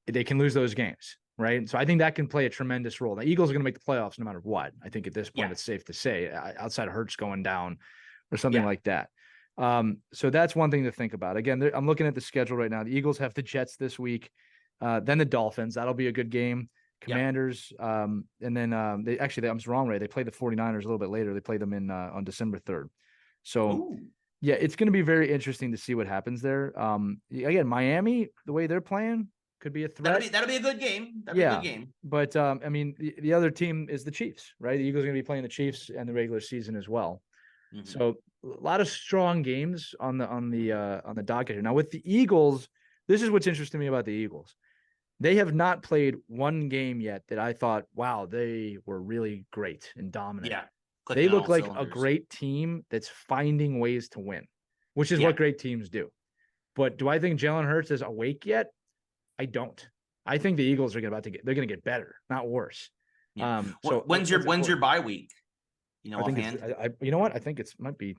they can lose those games, right? So I think that can play a tremendous role. The Eagles are going to make the playoffs no matter what. I think at this point, it's safe to say, outside of Hurts going down or something like that. So that's one thing to think about. Again, I'm looking at the schedule right now. The Eagles have the Jets this week, then the Dolphins. That'll be a good game. Commanders, and then I was wrong, Ray. They play the 49ers a little bit later. They play them on December 3rd. So, yeah, it's going to be very interesting to see what happens there. Again, Miami, the way they're playing, could be a threat. That'll be a good game. That'll be a good game. But I mean, the other team is the Chiefs, right? The Eagles are going to be playing the Chiefs and the regular season as well. So a lot of strong games on the docket here. Now with the Eagles, this is what's interesting to me about the Eagles. They have not played one game yet that I thought, wow, they were really great and dominant. Yeah. They look like a great team that's finding ways to win, which is what great teams do. But do I think Jalen Hurts is awake yet? I don't. I think the Eagles are they're going to get better, not worse. Yeah. So when's your bye week? You know, offhand. You know what? I think might be.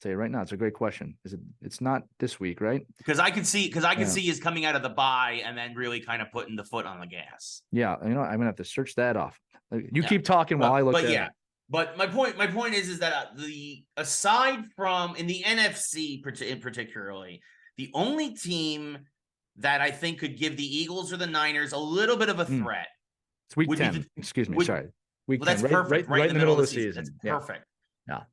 Say it right now. It's a great question. It's not this week, right? Because I can see is coming out of the bye and then really kind of putting the foot on the gas. Yeah, I'm gonna have to search that off. You keep talking while I look. Up. But my point is that aside from in the NFC in particularly, the only team that I think could give the Eagles or the Niners a little bit of a threat. It's week 10. Excuse me. Sorry. Week 10. That's perfect. Right in the middle of the season. That's perfect. Yeah.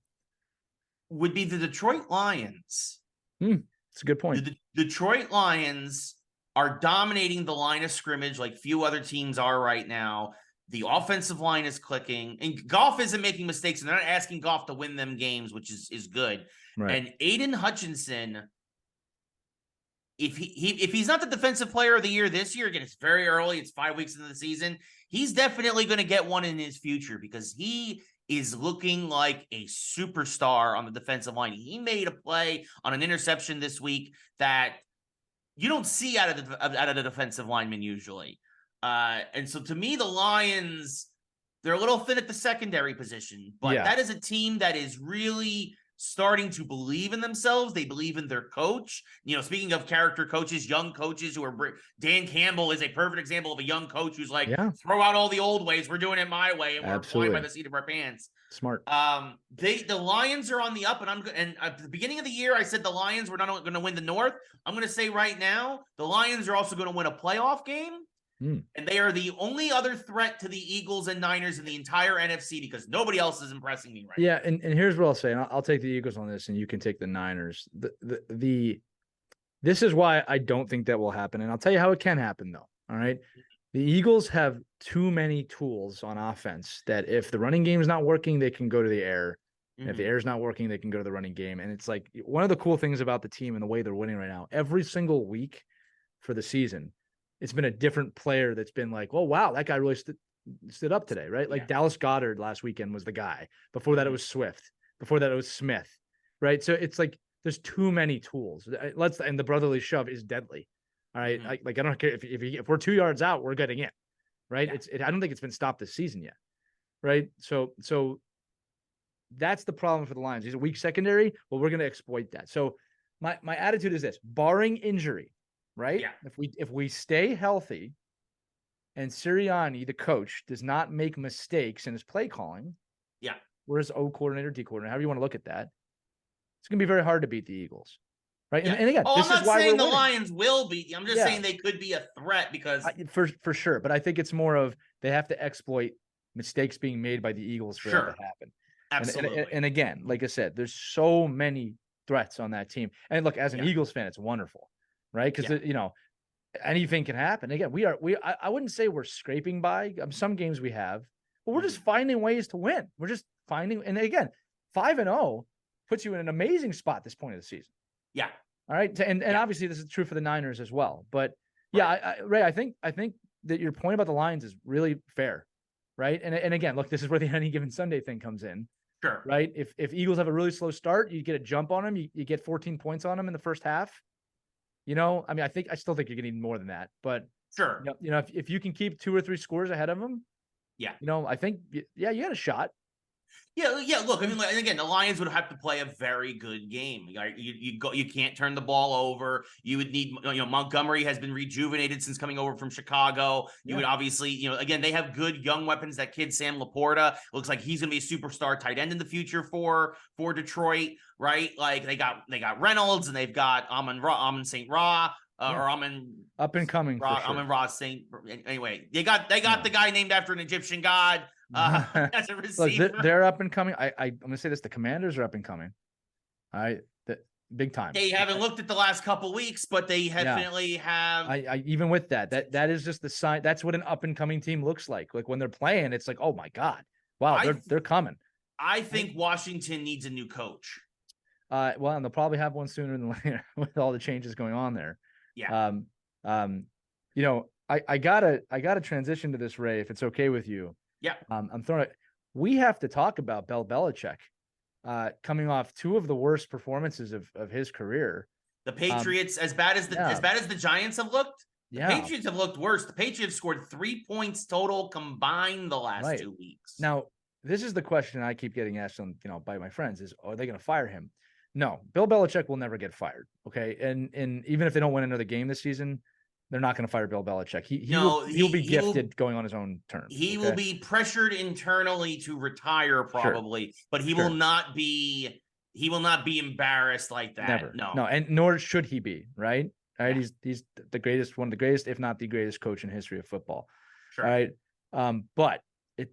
Would be the Detroit Lions. That's a good point. The Detroit Lions are dominating the line of scrimmage like few other teams are right now. The offensive line is clicking, and Goff isn't making mistakes, and they're not asking Goff to win them games, which is good. Right. And Aiden Hutchinson, if he's not the defensive player of the year this year, again, it's very early, it's 5 weeks into the season, he's definitely going to get one in his future because he is looking like a superstar on the defensive line. He made a play on an interception this week that you don't see out of the defensive lineman usually. And so to me, the Lions, they're a little thin at the secondary position, but that is a team that is really starting to believe in themselves. They believe in their coach. You know, speaking of character coaches, young coaches who are Dan Campbell is a perfect example of a young coach who's like, throw out all the old ways. We're doing it my way. And we're flying by the seat of our pants. Smart. The Lions are on the up, and at the beginning of the year, I said the Lions were not going to win the North. I'm going to say right now, the Lions are also going to win a playoff game. And they are the only other threat to the Eagles and Niners in the entire NFC because nobody else is impressing me right now. Yeah, and here's what I'll say, and I'll take the Eagles on this, and you can take the Niners. This is why I don't think that will happen, and I'll tell you how it can happen, though. All right, the Eagles have too many tools on offense that if the running game is not working, they can go to the air. And if the air is not working, they can go to the running game. And it's like one of the cool things about the team and the way they're winning right now. Every single week for the season, it's been a different player that's been like, oh, wow, that guy really stood up today, right? Like Dallas Goedert last weekend was the guy. Before that, it was Swift. Before that, it was Smith, right? So it's like there's too many tools. And the brotherly shove is deadly, all right? I don't care if we're 2 yards out, we're getting in, right? I don't think it's been stopped this season yet, right? So that's the problem for the Lions. He's a weak secondary. Well, we're going to exploit that. So my attitude is this: barring injury. Right? Yeah. If we stay healthy and Sirianni, the coach, does not make mistakes in his play calling, whereas O coordinator, D coordinator, however you want to look at that, it's going to be very hard to beat the Eagles. Right? And again, this I'm is not why saying the Lions will beat. I'm just saying they could be a threat because for sure. But I think it's more of they have to exploit mistakes being made by the Eagles for that to happen. Absolutely. And again, like I said, there's so many threats on that team. And look, as an Eagles fan, it's wonderful. Right. Because, anything can happen. Again, I wouldn't say we're scraping by. Some games we have, but we're just finding ways to win. We're just finding. And again, 5-0 puts you in an amazing spot at this point of the season. Yeah. All right. And obviously this is true for the Niners as well. But Ray, I think that your point about the Lions is really fair. right? And again, look, this is where the any given Sunday thing comes in, Sure. right? If Eagles have a really slow start, you get a jump on them, you get 14 points on them in the first half. I mean, I still think you're getting more than that, but Sure. if you can keep 2 or 3 scores ahead of them, Yeah. I think, yeah, you got a shot. Yeah. Look, I mean, and again, the Lions would have to play a very good game. You can't turn the ball over. You would need, Montgomery has been rejuvenated since coming over from Chicago. You would obviously, again, they have good young weapons. That kid Sam Laporta looks like he's going to be a superstar tight end in the future for Detroit, right? Like they got Reynolds and they've got Amon St. Ra. Or Amon up and coming for sure. Amon Ra Saint. Anyway, they got the guy named after an Egyptian god. As a receiver. Look, they're up and coming. I'm gonna say this: the Commanders are up and coming. All right, big time. They haven't looked at the last couple weeks, but they definitely have. I even with that is just the sign. That's what an up and coming team looks like. Like when they're playing, it's like, oh my god, wow, they're coming. I think Washington needs a new coach. Well, and they'll probably have one sooner than later with all the changes going on there. Yeah. I gotta transition to this, Ray, if it's okay with you. Yeah. I'm throwing it. We have to talk about Bill Belichick, coming off 2 of the worst performances of his career. The Patriots, as bad as the Giants have looked, the Patriots have looked worse. The Patriots scored 3 points total combined the last 2 weeks. Now, this is the question I keep getting asked by my friends is, are they going to fire him? No, Bill Belichick will never get fired. Okay. And even if they don't win another game this season, they're not going to fire Bill Belichick. He'll be gifted going on his own terms. He will be pressured internally to retire probably, but he will not be embarrassed like that. Never. No, and nor should he be, right? All right. He's the greatest, one of the greatest, if not the greatest coach in history of football. Sure. All right. But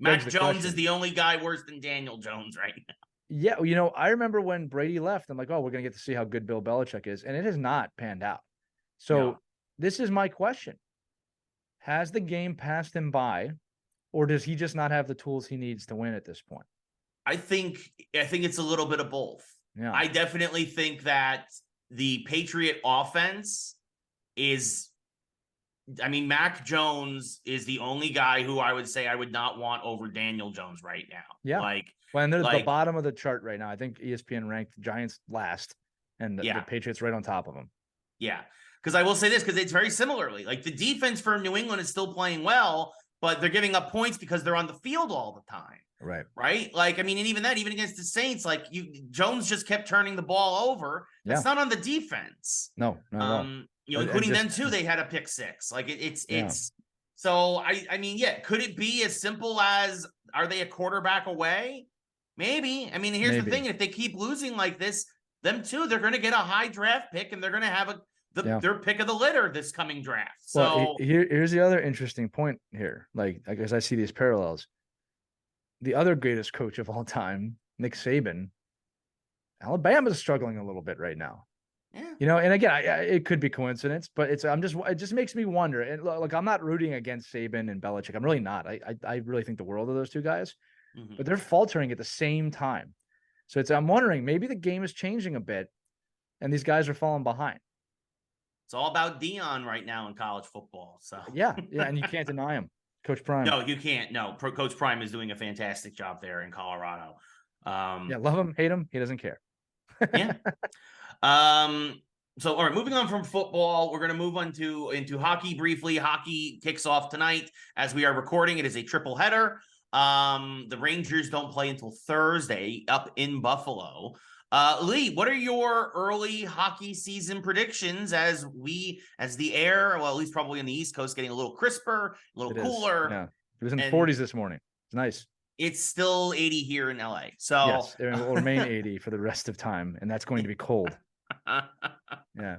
Mac Jones is the only guy worse than Daniel Jones right now. Yeah, I remember when Brady left, I'm like, oh, we're going to get to see how good Bill Belichick is. And it has not panned out. So this is my question. Has the game passed him by, or does he just not have the tools he needs to win at this point? I think it's a little bit of both. Yeah. I definitely think that the Patriot offense Mac Jones is the only guy who I would say I would not want over Daniel Jones right now. Yeah. And they're the bottom of the chart right now. I think ESPN ranked the Giants last and the Patriots right on top of them. Yeah. Because I will say this, because it's very similarly. Like the defense for New England is still playing well, but they're giving up points because they're on the field all the time. Right. Right. Like, I mean, and even against the Saints, Jones just kept turning the ball over. That's not on the defense. No, not including them too. They had a pick 6. Like it's so I mean, could it be as simple as, are they a quarterback away? Maybe. I mean, here's the thing. If they keep losing like this, them too, they're going to get a high draft pick and they're going to have their pick of the litter this coming draft. So well, here's the other interesting point here. Like, I guess I see these parallels. The other greatest coach of all time, Nick Saban, Alabama's struggling a little bit right now. Yeah. And again, it could be coincidence, but it just makes me wonder. And look, I'm not rooting against Saban and Belichick. I'm really not. I really think the world of those two guys, but they're faltering at the same time. So I'm wondering, maybe the game is changing a bit and these guys are falling behind. It's all about Dion right now in college football. So yeah. And you can't deny him. Coach Prime. No, you can't. No, Coach Prime is doing a fantastic job there in Colorado. Love him, hate him. He doesn't care. Yeah. So, all right, moving on from football, we're going to move on into hockey briefly. Hockey kicks off tonight as we are recording. It is a triple header. The Rangers don't play until Thursday up in Buffalo. Lee, what are your early hockey season predictions as the air, well, at least probably on the East Coast, getting a little crisper, a little cooler? Yeah. It was in the 40s this morning. It's nice. It's still 80 here in LA. So yes, it will remain 80 for the rest of time, and that's going to be cold. Yeah.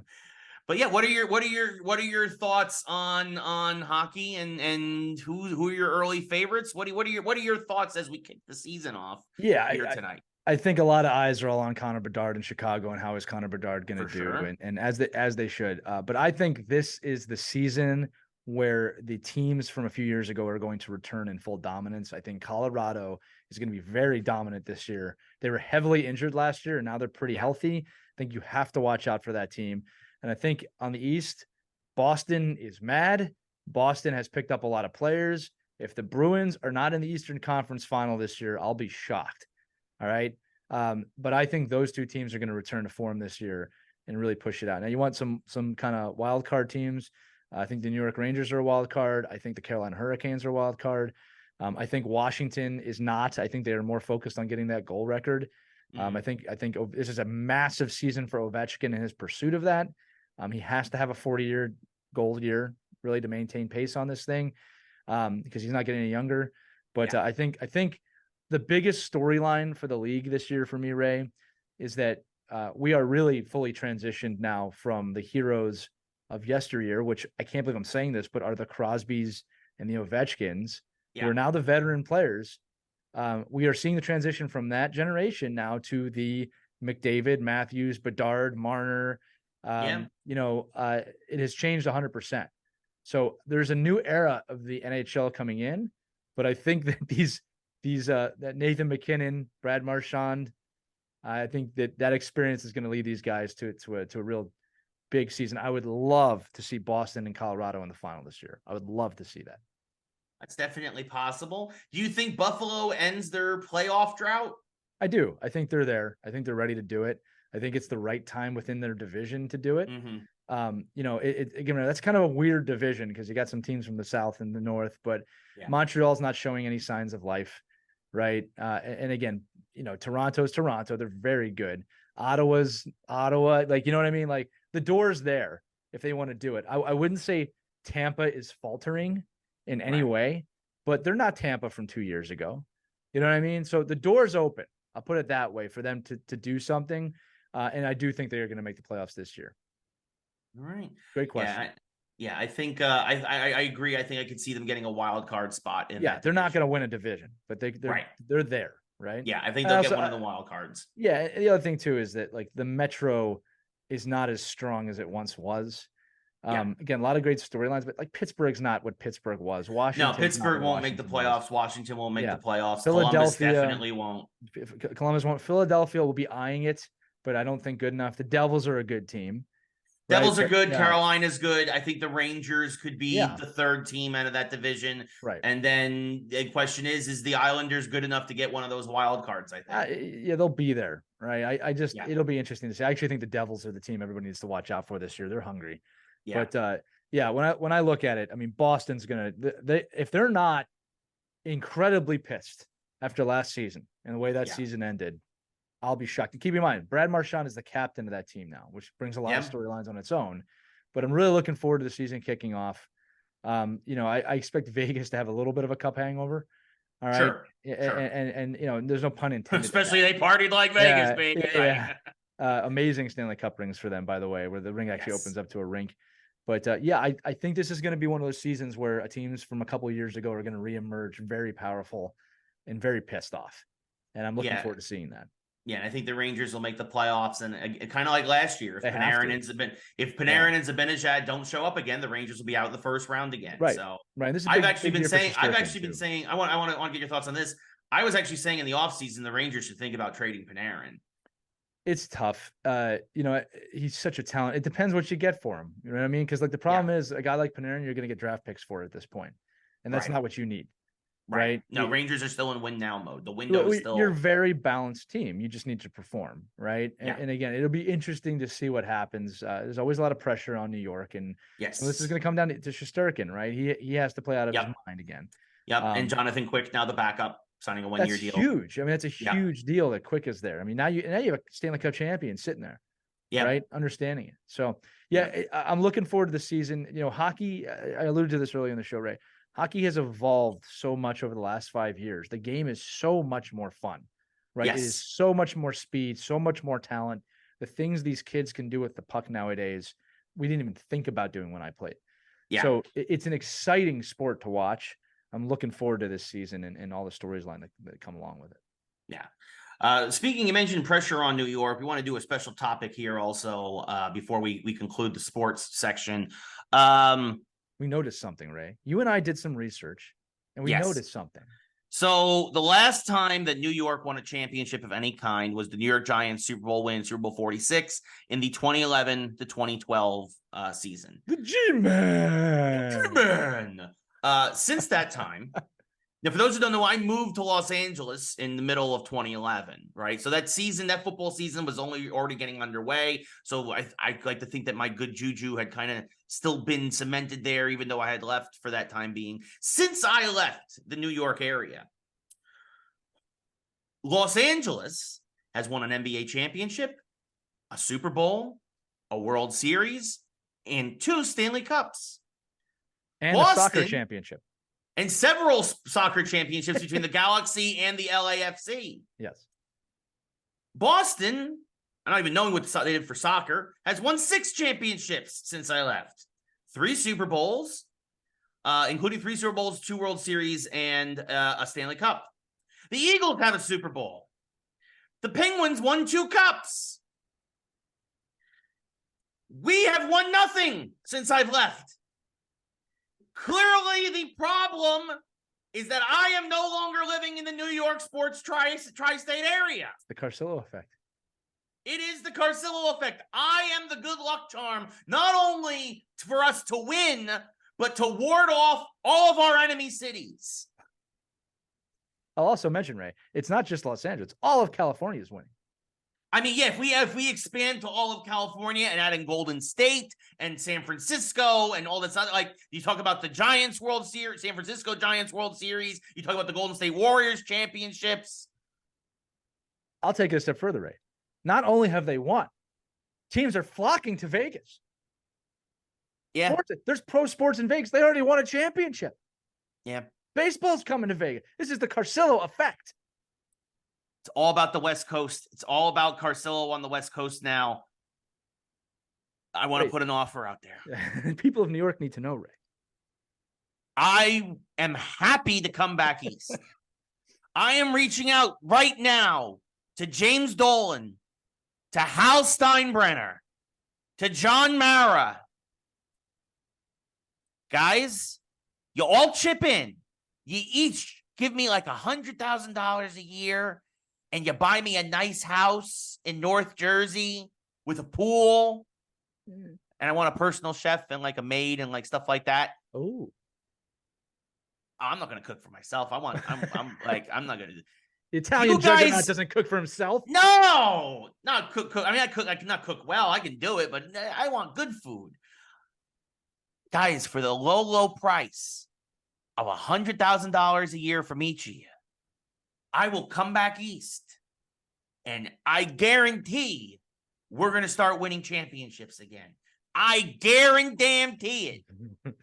But yeah, what are your thoughts on hockey and who are your early favorites? What are your thoughts as we kick the season off here tonight? I think a lot of eyes are all on Connor Bedard in Chicago and how is Connor Bedard going to do, sure. and as they should. But I think this is the season where the teams from a few years ago are going to return in full dominance. I think Colorado is going to be very dominant this year. They were heavily injured last year, and now they're pretty healthy. I think you have to watch out for that team. And I think on the East, Boston is mad. Boston has picked up a lot of players. If the Bruins are not in the Eastern Conference final this year, I'll be shocked. All right. But I think those two teams are going to return to form this year and really push it out. Now you want some kind of wild card teams. I think the New York Rangers are a wild card. I think the Carolina Hurricanes are a wild card. I think Washington is not. I think they are more focused on getting that goal record. I think this is a massive season for Ovechkin in his pursuit of that. He has to have a 40-year goal year really to maintain pace on this thing because he's not getting any younger. But I think the biggest storyline for the league this year for me, Ray, is that we are really fully transitioned now from the heroes of yesteryear, which I can't believe I'm saying this, but are the Crosbys and the Ovechkins, who are now the veteran players. We are seeing the transition from that generation now to the McDavid, Matthews, Bedard, Marner. It has changed 100%. So there's a new era of the NHL coming in, but I think that that Nathan McKinnon, Brad Marchand, I think that experience is going to lead these guys to a real big season. I would love to see Boston and Colorado in the final this year. I would love to see that. That's definitely possible. Do you think Buffalo ends their playoff drought? I do. I think they're there. I think they're ready to do it. I think it's the right time within their division to do it. Again, that's kind of a weird division because you got some teams from the South and the North, but Montreal's not showing any signs of life, right? And again, Toronto's Toronto. They're very good. Ottawa's Ottawa. Like, you know what I mean? Like the door's there if they want to do it. I wouldn't say Tampa is faltering in any way, but they're not Tampa from 2 years ago. You know what I mean? So the door's open. I'll put it that way for them to do something. And I do think they are going to make the playoffs this year. All right. Great question. I think I agree. I think I could see them getting a wild card spot. They're not going to win a division, but they're there, right? Yeah, I think they'll get one of the wild cards. Yeah, and the other thing too is that like the Metro is not as strong as it once was. Again, a lot of great storylines, but like Pittsburgh's not what Pittsburgh was. Washington. No, Pittsburgh won't make the playoffs. Washington won't make the playoffs. Philadelphia Columbus definitely won't. Columbus won't. Philadelphia will be eyeing it, but I don't think good enough. The Devils are a good team. Devils are good. Carolina's good. I think the Rangers could be the third team out of that division. Right. And then the question is the Islanders good enough to get one of those wild cards? I think. They'll be there. Right. It'll be interesting to see. I actually think the Devils are the team everybody needs to watch out for this year. They're hungry. Yeah. But when I look at it, I mean, Boston's if they're not incredibly pissed after last season and the way that season ended, I'll be shocked. And keep in mind, Brad Marchand is the captain of that team now, which brings a lot of storylines on its own. But I'm really looking forward to the season kicking off. I expect Vegas to have a little bit of a cup hangover. All right. Sure. And there's no pun intended. Especially they partied like Vegas, baby. Yeah. Amazing Stanley Cup rings for them, by the way, where the ring actually opens up to a rink. But I think this is going to be one of those seasons where teams from a couple of years ago are going to reemerge very powerful and very pissed off. And I'm looking forward to seeing that. Yeah, I think the Rangers will make the playoffs, and kind of like last year, if Panarin and Zibanejad don't show up again, the Rangers will be out in the first round again. Right. So this is I've actually been saying. I want to get your thoughts on this. I was actually saying in the offseason the Rangers should think about trading Panarin. It's tough. He's such a talent. It depends what you get for him. You know what I mean? Because like the problem is a guy like Panarin, you're going to get draft picks for at this point, and that's not what you need. Right. No, Rangers are still in win now mode. The window is still. You're a very balanced team. You just need to perform. Right. And again, it'll be interesting to see what happens. There's always a lot of pressure on New York. And this is going to come down to Shesterkin, right? He has to play out of his mind again. Yep. And Jonathan Quick, now the backup, signing a 1-year deal. That's huge. I mean, that's a huge deal that Quick is there. I mean, now you have a Stanley Cup champion sitting there. Yeah. Right. Understanding it. So, I'm looking forward to the season. Hockey, I alluded to this earlier in the show, Ray. Hockey has evolved so much over the last 5 years. The game is so much more fun, right? Yes. It is so much more speed, so much more talent. The things these kids can do with the puck nowadays, we didn't even think about doing when I played. Yeah. So it's an exciting sport to watch. I'm looking forward to this season and all the storyline that come along with it. Yeah. Speaking, you mentioned pressure on New York. We want to do a special topic here also before we conclude the sports section. We noticed something, Ray. You and I did some research, and we noticed something. So the last time that New York won a championship of any kind was the New York Giants Super Bowl win, Super Bowl 46, in the 2011 to 2012 season. The G-Man. Since that time, Now, for those who don't know, I moved to Los Angeles in the middle of 2011, right? So that football season was already getting underway. So I like to think that my good juju had kind of still been cemented there, even though I had left for that time being. Since I left the New York area, Los Angeles has won an NBA championship, a Super Bowl, a World Series, and 2 Stanley Cups. And a soccer championship. And several soccer championships between the Galaxy and the LAFC. Yes. Boston, I'm not even knowing what they did for soccer, has won 6 championships since I left. 3 Super Bowls, including 3 Super Bowls, 2 World Series, and a Stanley Cup. The Eagles have a Super Bowl. The Penguins won 2 cups. We have won nothing since I've left. Clearly, the problem is that I am no longer living in the New York sports tri-state area. The Carsillo Effect. It is the Carsillo Effect. I am the good luck charm, not only for us to win, but to ward off all of our enemy cities. I'll also mention, Ray, it's not just Los Angeles. All of California is winning. I mean, yeah, if we expand to all of California and add in Golden State and San Francisco and all this other, like you talk about the Giants World Series, San Francisco Giants World Series, you talk about the Golden State Warriors championships. I'll take it a step further, Ray. Not only have they won, teams are flocking to Vegas. Yeah. There's pro sports in Vegas. They already won a championship. Yeah. Baseball's coming to Vegas. This is the Carsillo Effect. It's all about the West Coast. It's all about Carsillo on the West Coast now. I want to put an offer out there. People of New York need to know, Ray. I am happy to come back east. I am reaching out right now to James Dolan, to Hal Steinbrenner, to John Mara. Guys, you all chip in. You each give me like $100,000 a year, and you buy me a nice house in North Jersey with a pool. And I want a personal chef and like a maid and like stuff like that. Oh, I'm not going to cook for myself. I'm not going to. The Italian juggernaut doesn't cook for himself. No, not cook. I mean, I cannot cook well. I can do it, but I want good food. Guys, for the low price of $100,000 a year from each of you, I will come back east, and I guarantee we're going to start winning championships again. I guarantee it.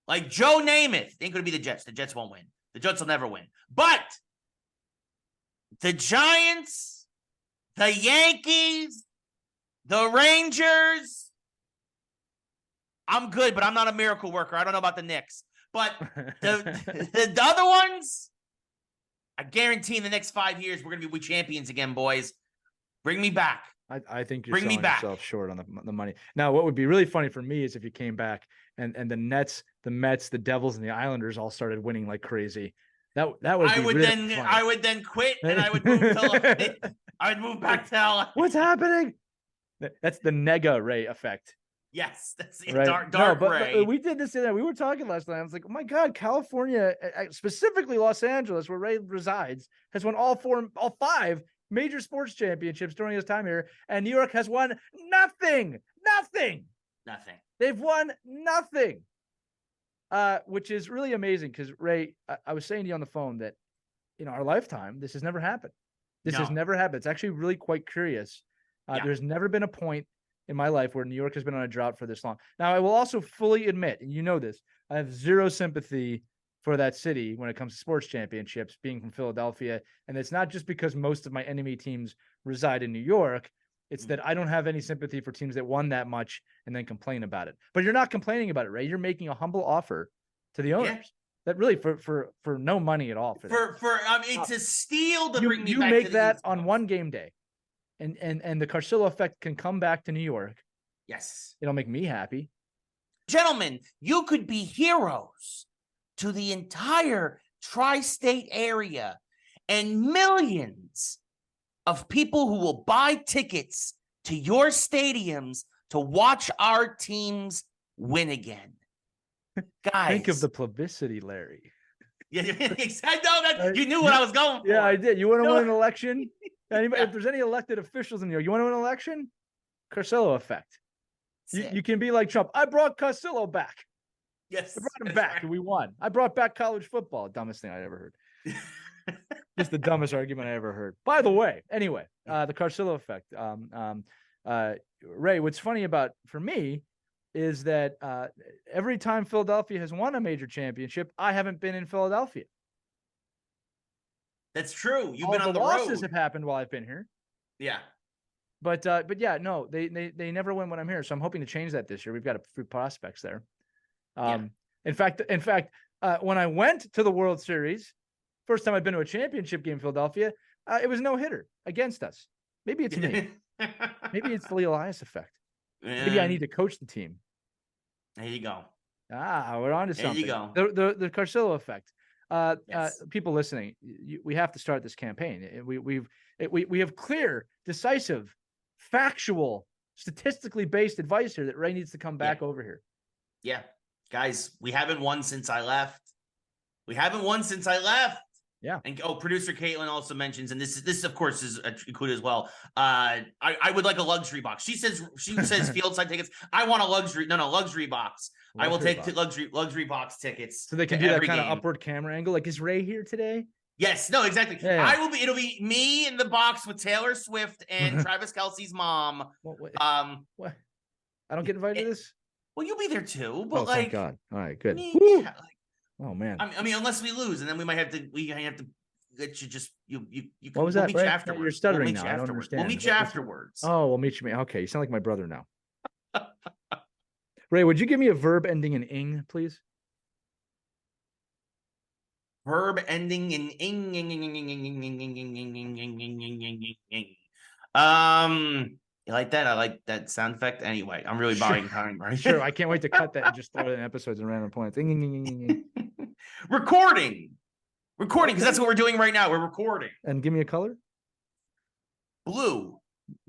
Like Joe Namath, ain't going to be the Jets. The Jets won't win. The Jets will never win. But the Giants, the Yankees, the Rangers, I'm good, but I'm not a miracle worker. I don't know about the Knicks. But the other ones, I guarantee in the next 5 years, we're going to be champions again, boys. Bring me back. I think you're selling yourself short on the money. Now, what would be really funny for me is if you came back and the Nets, the Mets, the Devils, and the Islanders all started winning like crazy. That would be really funny. I would then quit and I would move to I would move back to LA. What's happening? That's the Nega Ray effect. Yes, that's the right? dark Ray. But we did this. We were talking last night. I was like, oh my God, California, specifically Los Angeles, where Ray resides, has won all 5 major sports championships during his time here, and New York has won nothing. They've won nothing, which is really amazing. Because Ray, I was saying to you on the phone that in our lifetime, this has never happened. Has never happened. It's actually really quite curious. There's never been a point in my life where New York has been on a drought for this long. Now, I will also fully admit, and you know this, I have zero sympathy for that city when it comes to sports championships, being from Philadelphia. And it's not just because most of my enemy teams reside in New York. It's that I don't have any sympathy for teams that won that much and then complain about it. But you're not complaining about it, Ray. You're making a humble offer to the owners that really for no money at all. It's a steal to bring me back. You make that on one game day. And the Carsillo Effect can come back to New York. Yes. It'll make me happy. Gentlemen, you could be heroes to the entire tri-state area and millions of people who will buy tickets to your stadiums to watch our teams win again. Guys. Think of the publicity, Larry. Yeah, exactly. No, that you knew what I was going for. Yeah, I did. You want to No. win an election? Anybody, Yeah. if there's any elected officials in New York, you want to win an election? Carsillo Effect. You can be like Trump. I brought Carsillo back. Yes, I brought him back, right. and we won. I brought back college football. Dumbest thing I ever heard. Just the dumbest argument I ever heard. By the way, anyway, the Carsillo Effect. Ray, what's funny for me is that every time Philadelphia has won a major championship, I haven't been in Philadelphia. That's true. You've All been on the losses road. have happened while I've been here. Yeah. But yeah, no, they never win when I'm here. So I'm hoping to change that this year. We've got a few prospects there. In fact, when I went to the World Series, first time I've been to a championship game in Philadelphia, it was no hitter against us. Maybe it's me. Maybe it's the Lee Elias effect. Maybe I need to coach the team. There you go. We're on to something. There you go. The Carsillo effect. Yes. People listening, we have to start this campaign. We have clear, decisive, factual, statistically based advice here that Ray needs to come back over here. Yeah, guys, we haven't won since I left. Yeah. And producer Caitlin also mentions, and this of course is included as well. I would like a luxury box. She says field side tickets. I want a luxury box. I will take luxury box tickets. So they can do that kind of upward camera angle. Like, is Ray here today? Yes, no, exactly. Yeah. It'll be me in the box with Taylor Swift and Travis Kelce's mom. What? I don't get invited to this? Well, you'll be there too, but thank God. All right, good. Oh man. I mean, unless we lose, and then we might have to let you just you. What was we'll that? Meet you afterwards. You're stuttering now. I don't understand. We'll meet you afterwards. Oh, we'll meet you. Okay, you sound like my brother now. Ray, would you give me a verb ending in ing, please? Verb ending in ing. You like that? I like that sound effect. Anyway, I'm really buying time, right? Sure. I can't wait to cut that and just throw it in episodes and random points. Recording, because that's what we're doing right now. We're recording. And give me a color. Blue.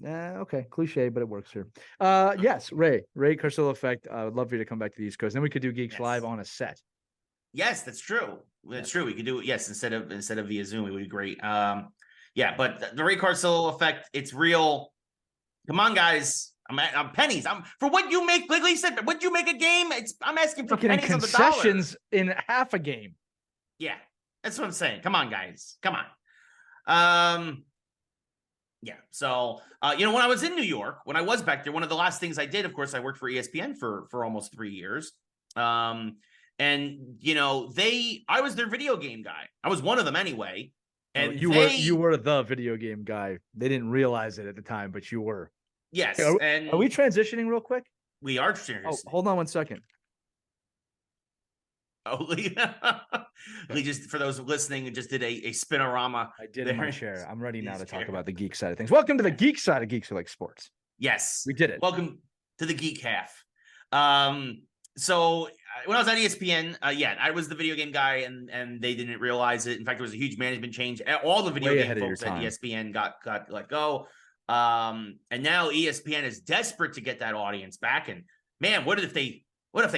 Okay, cliche, but it works here. Yes, Ray Carsillo Effect. I would love for you to come back to the East Coast. Then we could do Geeks live on a set. Yes, that's true. That's true. We could do it. Yes, instead of via Zoom, it would be great. Yeah, but the Ray Carsillo Effect, it's real. Come on, guys. I'm pennies. For what you make. Like you said, what you make a game. I'm asking for pennies on the dollar. Concessions in half a game. Yeah, that's what I'm saying. Come on, guys. Come on. Yeah. So, when I was in New York, when I was back there, one of the last things I did, of course, I worked for ESPN for almost 3 years. And I was their video game guy. I was one of them anyway. And you were the video game guy. They didn't realize it at the time, but you were. Yes. Hey, are we transitioning real quick? We are transitioning. Oh, hold on 1 second. Oh, Lee just, for those listening, just did a spinorama. I did in my chair. I'm ready now to talk about the geek side of things. Welcome to the geek side of Geeks Who Like Sports. Yes. We did it. Welcome to the geek half. So when I was at ESPN, I was the video game guy, and they didn't realize it. In fact, there was a huge management change. All the video game folks at ESPN got let go. And now ESPN is desperate to get that audience back. And man, what if they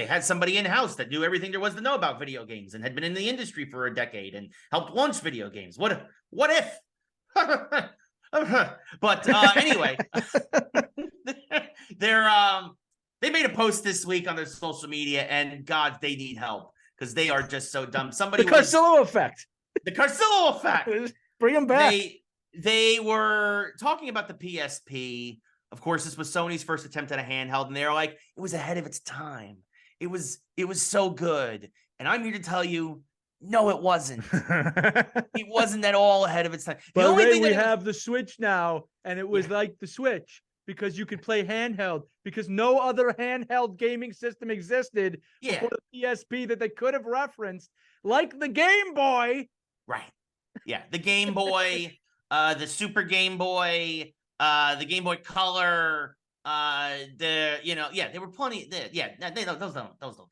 had somebody in-house that knew everything there was to know about video games and had been in the industry for a decade and helped launch video games? What if? But anyway, they made a post this week on their social media, and God, they need help because they are just so dumb. The Carsillo Effect. The Carsillo Effect. Bring them back. They were talking about the PSP. Of course, this was Sony's first attempt at a handheld, and they're like, it was ahead of its time. It was so good. And I'm here to tell you, no, it wasn't. It wasn't at all ahead of its time. But the only thing we have the Switch now, and it was like the Switch because you could play handheld because no other handheld gaming system existed before the PSP that they could have referenced, like the Game Boy. Right. Yeah, the Game Boy, the Super Game Boy, the Game Boy Color, there were plenty. Those don't count.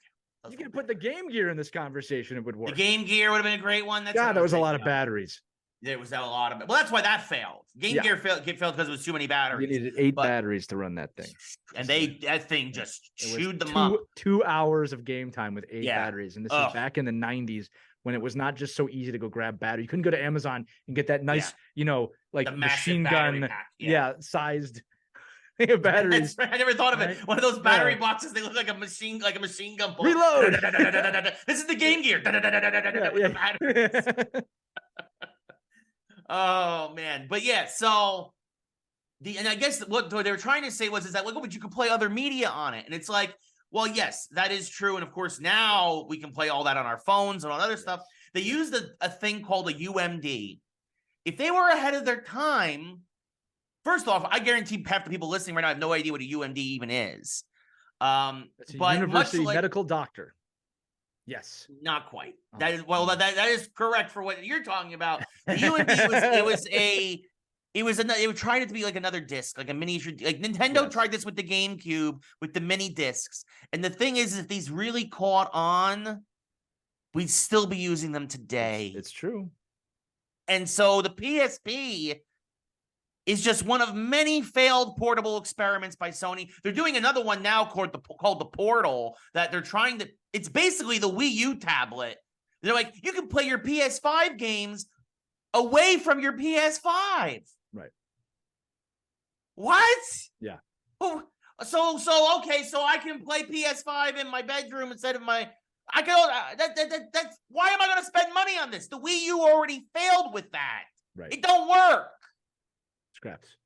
You can put the Game Gear in this conversation; it would work. The Game Gear would have been a great one. That was a lot of batteries. There was a lot of it. Well, that's why that failed. Game Gear failed because it was too many batteries. You needed 8 batteries to run that thing, and that thing just chewed them up. 2 hours of game time with 8 batteries, and this is back in the 90s when it was not just so easy to go grab battery. You couldn't go to Amazon and get that nice, like The massive machine battery gun, pack. sized batteries. That's right. I never thought of it. Right? One of those battery boxes. They look like a machine gun bullet. Reload. This is the Game Gear. With the batteries. Oh man, but yeah. So and I guess what they were trying to say is that but you can play other media on it, and it's like, well, yes, that is true, and of course now we can play all that on our phones and all other stuff. They used a thing called a UMD. If they were ahead of their time. First off, I guarantee half the people listening right now have no idea what a UMD even is. It's a but university medical doctor. Yes. Not quite. That is that is correct for what you're talking about. The UMD it was trying to be like another disc, like a miniature. Like Nintendo tried this with the GameCube with the mini discs. And the thing is, if these really caught on, we'd still be using them today. It's true. And so the PSP is just one of many failed portable experiments by Sony. They're doing another one now called the Portal that they're trying to. It's basically the Wii U tablet. They're like, you can play your PS5 games away from your PS5. Right. What? Yeah. Oh, so okay, so I can play PS5 in my bedroom instead of my. I can. That's why am I going to spend money on this? The Wii U already failed with that. Right. It don't work. Scraps.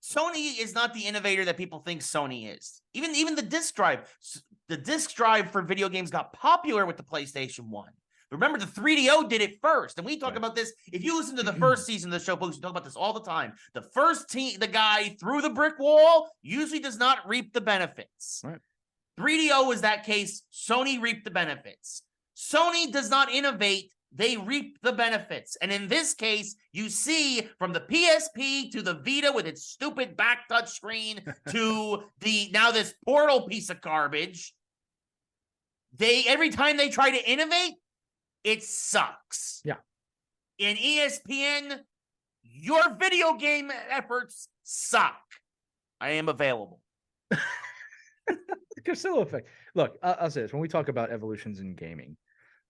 Sony is not the innovator that people think Sony is. Even the disc drive. The disc drive for video games got popular with the PlayStation 1. Remember, the 3DO did it first. And we talk about this. If you listen to the first season of the show, folks, we talk about this all the time. The first the guy through the brick wall usually does not reap the benefits. Right. 3DO was that case. Sony reaped the benefits. Sony does not innovate. They reap the benefits. And in this case, you see from the PSP to the Vita with its stupid back touch screen to now this Portal piece of garbage, every time they try to innovate, it sucks. Yeah. In ESPN, your video game efforts suck. I am available. Carsillo Effect. Look, I'll say this. When we talk about evolutions in gaming,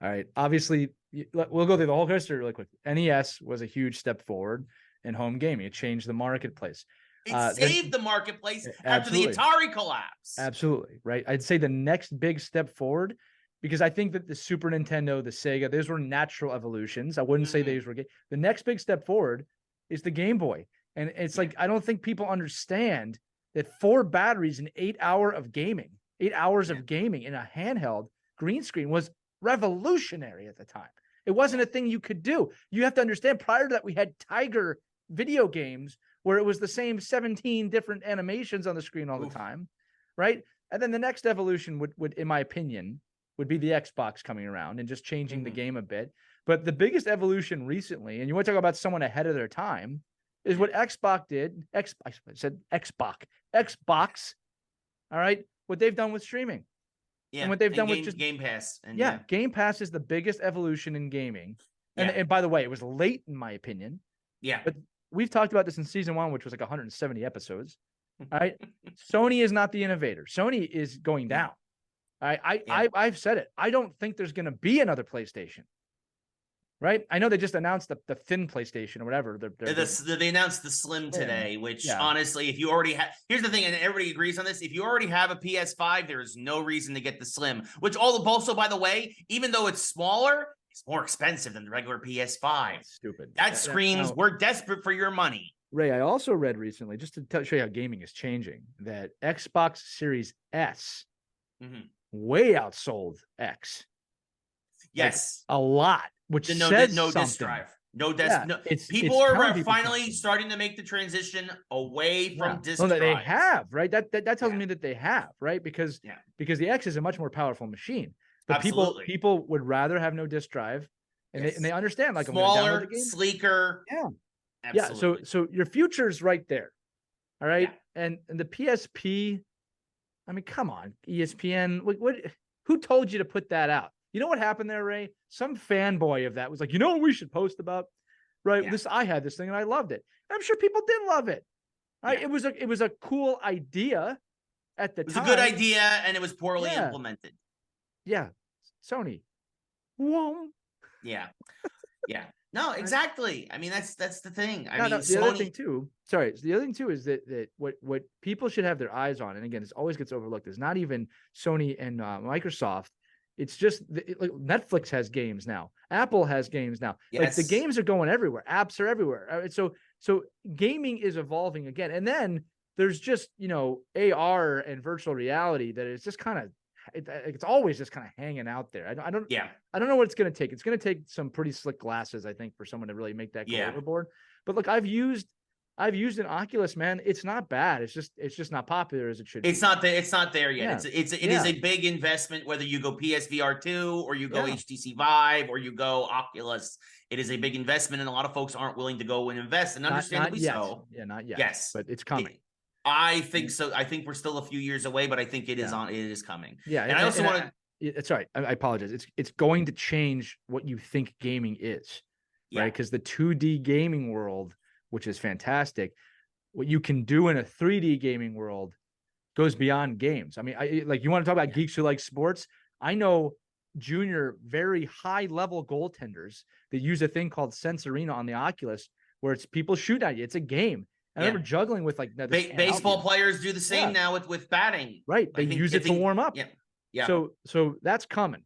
all right, obviously, we'll go through the whole history really quick. NES was a huge step forward in home gaming. It changed the marketplace. It saved the marketplace after the Atari collapse. Absolutely, right? I'd say the next big step forward, because I think that the Super Nintendo, the Sega, those were natural evolutions. I wouldn't say these were the next big step forward is the Game Boy. And it's like, I don't think people understand that 4 batteries and 8 hours of gaming in a handheld green screen was revolutionary at the time. It wasn't a thing you could do. You have to understand, prior to that, we had Tiger video games where it was the same 17 different animations on the screen all the time, right? And then the next evolution would, in my opinion, would be the Xbox coming around and just changing the game a bit. But the biggest evolution recently, and you want to talk about someone ahead of their time, is what Xbox did. I said Xbox. All right. What they've done with streaming. Yeah. And what they've done with just Game Pass. And Game Pass is the biggest evolution in gaming. And, Yeah. and by the way, it was late in my opinion. Yeah. But we've talked about this in season 1, which was like 170 episodes. All right. Sony is not the innovator. Sony is going down. I've said it. I don't think there's going to be another PlayStation. Right? I know they just announced the thin PlayStation or whatever. They announced the Slim today, which honestly, if you already have, here's the thing, and everybody agrees on this. If you already have a PS5, there is no reason to get the Slim, which also, by the way, even though it's smaller, it's more expensive than the regular PS5. That's stupid. That screams, we're desperate for your money. Ray, I also read recently, just to show you how gaming is changing, that Xbox Series S way outsold X. Yes. Like, a lot. Which no disk drive. No disk. People are finally starting to make the transition away from disk drives. They have, right? That tells me that they have, right? Because the X is a much more powerful machine. But people would rather have no disk drive, and they understand, like, smaller, sleeker. Yeah. Absolutely. Yeah. So your future's right there. All right. Yeah. And the PSP, I mean, come on, ESPN. What who told you to put that out? You know what happened there, Ray? Some fanboy of that was like, you know what we should post about? Right. Yeah. I had this thing and I loved it. And I'm sure people did love it. Right. Yeah. It was a cool idea at the time. It was a good idea and it was poorly implemented. Yeah. Sony, Whoa. Yeah. Yeah. No, exactly. I mean, that's the thing. I mean, The Sony. other thing too. Sorry, the other thing too is that what people should have their eyes on, and again, it always gets overlooked. Is not even Sony and Microsoft. It's just like Netflix has games now. Apple has games now. Like the Yes. games are going everywhere. Apps are everywhere. So gaming is evolving again. And then there's just AR and virtual reality that is just kind of it's always just kind of hanging out there. I don't know what it's going to take. It's going to take some pretty slick glasses, I think, for someone to really make that go overboard. But look, I've used an Oculus, man. It's not bad. It's just not popular as it should be. It's not there. It's not there yet. Yeah. It is a big investment, whether you go PSVR 2 or you go HTC Vive or you go Oculus. It is a big investment, and a lot of folks aren't willing to go and invest, and understandably so. Yeah, not yet. Yes, but it's coming. I think so. I think we're still a few years away, but I think it is on. It is coming. Yeah, and I also want to. Sorry, I apologize. It's going to change what you think gaming is, right? Because the 2D gaming world, which is fantastic, what you can do in a 3D gaming world goes beyond games. I mean, you want to talk about Geeks Who Like Sports? I know junior, very high level goaltenders that use a thing called Sense Arena on the Oculus, where it's people shoot at you. It's a game. I remember juggling with like baseball players do the same now with batting. Right. They use it to warm up. Yeah. Yeah. So that's coming.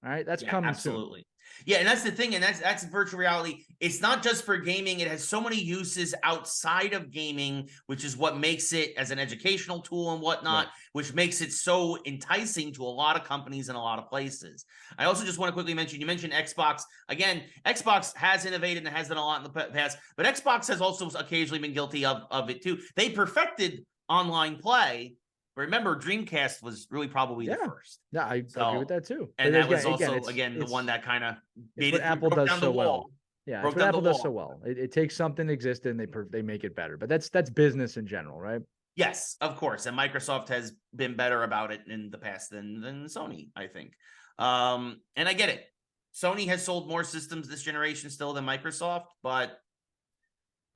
All right. That's coming absolutely. soon. Yeah, and that's the thing, and that's virtual reality. It's not just for gaming. It has so many uses outside of gaming, which is what makes it as an educational tool and whatnot, which makes it so enticing to a lot of companies in a lot of places. I also just want to quickly mention, you mentioned Xbox. Again, Xbox has innovated and has done a lot in the past, but Xbox has also occasionally been guilty of it too. They perfected online play. Remember, Dreamcast was really probably the first. Yeah, I agree with that too. And that was also, the one that kind of made it. Apple does so well. Yeah, it's what Apple does so well. It takes something that existed and they make it better. But that's business in general, right? Yes, of course. And Microsoft has been better about it in the past than Sony, I think. And I get it. Sony has sold more systems this generation still than Microsoft, but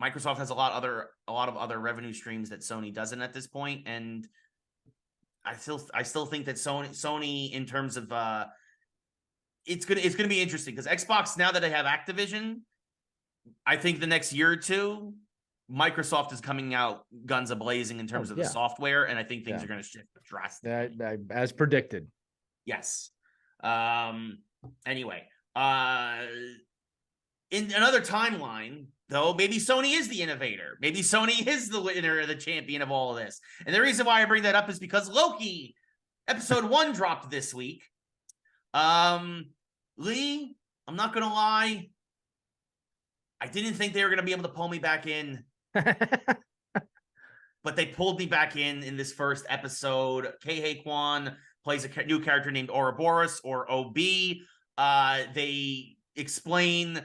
Microsoft has a lot of other revenue streams that Sony doesn't at this point, and I still think that Sony in terms of it's gonna be interesting because Xbox, now that they have Activision, I think the next year or two, Microsoft is coming out guns a-blazing in terms of the software, and I think things are going to shift drastically. As predicted. Yes. Anyway, in another timeline, though, maybe Sony is the innovator. Maybe Sony is the winner, the champion of all of this. And the reason why I bring that up is because Loki, episode 1 dropped this week. Lee, I'm not going to lie. I didn't think they were going to be able to pull me back in. But they pulled me back in this first episode. Kei Kwan plays a new character named Ouroboros, or OB. They explain...